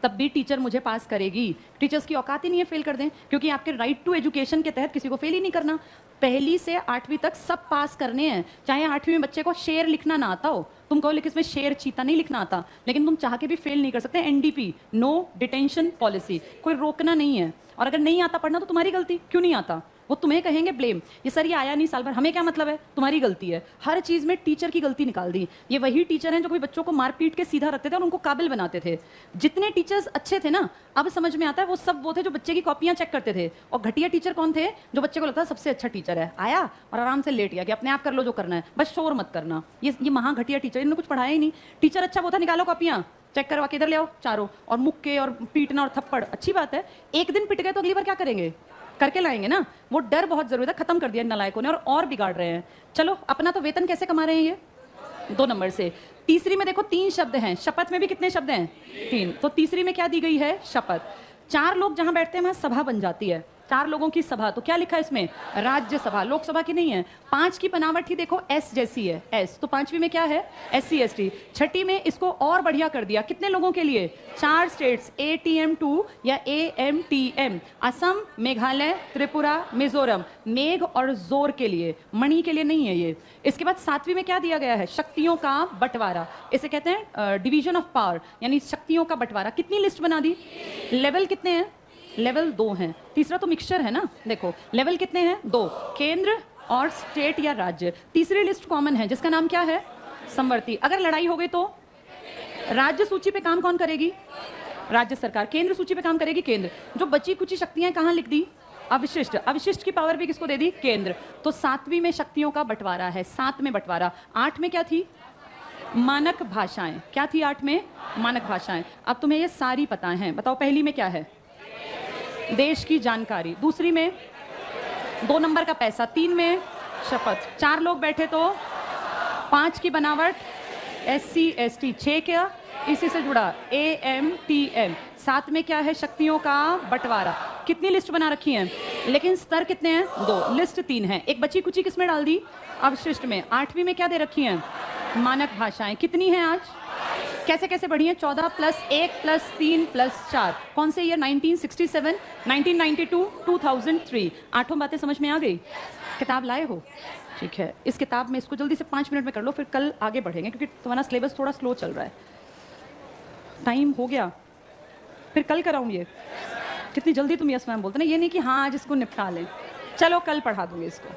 तब भी टीचर मुझे पास करेगी। टीचर्स की औकात ही नहीं है फेल कर दें, क्योंकि आपके राइट टू एजुकेशन के तहत किसी को फेल ही नहीं करना। पहली से 8वीं तक सब पास करने हैं, चाहे 8वीं में बच्चे को शेर लिखना ना आता हो, तुम कहो लेकिन इसमें शेर चीता नहीं लिखना आता, लेकिन तुम चाह के भी फेल नहीं कर सकते। एनडीपी, नो डिटेंशन पॉलिसी, कोई रोकना नहीं है। और अगर नहीं आता पढ़ना तो तुम्हारी गलती, क्यों नहीं आता, वो तुम्हें कहेंगे ब्लेम, ये सर ये आया नहीं साल भर, हमें क्या मतलब है, तुम्हारी गलती है। हर चीज़ में टीचर की गलती निकाल दी। ये वही टीचर हैं जो कोई बच्चों को मार पीट के सीधा रखते थे और उनको काबिल बनाते थे। जितने टीचर्स अच्छे थे ना, अब समझ में आता है, वो सब वो थे जो बच्चे की कॉपियां चेक करते थे। और घटिया टीचर कौन थे, जो बच्चे को लगता है सबसे अच्छा टीचर है, आया और आराम से लेट गया कि अपने आप कर लो जो करना है, बस शोर मत करना। ये महा घटिया टीचर, इन्होंने कुछ पढ़ाया ही नहीं। टीचर अच्छा वो था, निकालो कॉपियां, चेक करवा के इधर ले आओ चारों, और मुक्के और पीटना और थप्पड़ अच्छी बात है, एक दिन पिट गए तो अगली बार क्या करेंगे, करके लाएंगे ना। वो डर बहुत जरूरी था, खत्म कर दिया नालायकों ने, और बिगाड़ रहे हैं। चलो, अपना तो वेतन कैसे कमा रहे हैं ये 2 नंबर से। तीसरी में देखो 3 शब्द हैं, शपथ में भी कितने शब्द हैं, 3। तो तीसरी में क्या दी गई है, शपथ। 4 लोग जहां बैठते हैं वहां सभा बन जाती है, 4 लोगों की सभा, तो क्या लिखा है इसमें, राज्यसभा, लोकसभा की नहीं है। 5 की बनावट ही देखो एस जैसी है, एस, तो 5वीं में क्या है, SC ST। 6ठी में इसको और बढ़िया कर दिया, कितने लोगों के लिए, 4 स्टेट्स, ATM2 या AMTM, असम, मेघालय, त्रिपुरा, मिजोरम, मेघ और जोर के लिए, मणि के लिए नहीं है ये। इसके बाद 7वीं में क्या दिया गया है, शक्तियों का बंटवारा, इसे कहते हैं डिवीजन ऑफ पावर, यानी शक्तियों का बंटवारा। कितनी लिस्ट बना दी, लेवल कितने हैं, लेवल 2 हैं। तीसरा तो मिक्सचर है ना, देखो लेवल कितने हैं, 2, केंद्र और स्टेट या राज्य। तीसरी लिस्ट कॉमन है जिसका नाम क्या है, समवर्ती। अगर लड़ाई हो गई तो राज्य सूची पे काम कौन करेगी, राज्य सरकार। केंद्र सूची पे काम करेगी केंद्र। जो बची कुची शक्तियां कहाँ लिख दी, अवशिष्ट। अवशिष्ट की पावर भी किसको दे दी, केंद्र। तो 7वीं में शक्तियों का बंटवारा है, 7 में बंटवारा। 8 में क्या थी, मानक भाषाएं, क्या थी 8 में, मानक भाषाएं। अब तुम्हें ये सारी पता है, बताओ पहली में क्या है, देश की जानकारी। दूसरी में 2 नंबर का पैसा। 3 में शपथ। 4 लोग बैठे तो 5 की बनावट SC ST। 6 क्या, इसी से जुड़ा AMTM। 7 में क्या है, शक्तियों का बंटवारा। कितनी लिस्ट बना रखी है, लेकिन स्तर कितने हैं, 2, लिस्ट 3 है। एक बची कुची किसमें डाल दी, अवशिष्ट में। 8वीं में क्या दे रखी है, मानक भाषाएं। कितनी है आज, कैसे कैसे बढ़ी है, 14 + 1 + 3 + 4। कौन से ईयर, 1967, 1992, 2003। 8 बातें समझ में आ गई, किताब लाए हो, ठीक है। इस किताब में इसको जल्दी से 5 मिनट में कर लो, फिर कल आगे बढ़ेंगे, क्योंकि तुम्हारा सिलेबस थोड़ा स्लो चल रहा है। टाइम हो गया, फिर कल कराऊँ ये, कितनी जल्दी तुम यस मैम बोलते ना, ये नहीं कि हाँ आज इसको निपटा लें, चलो कल पढ़ा दूंगी इसको।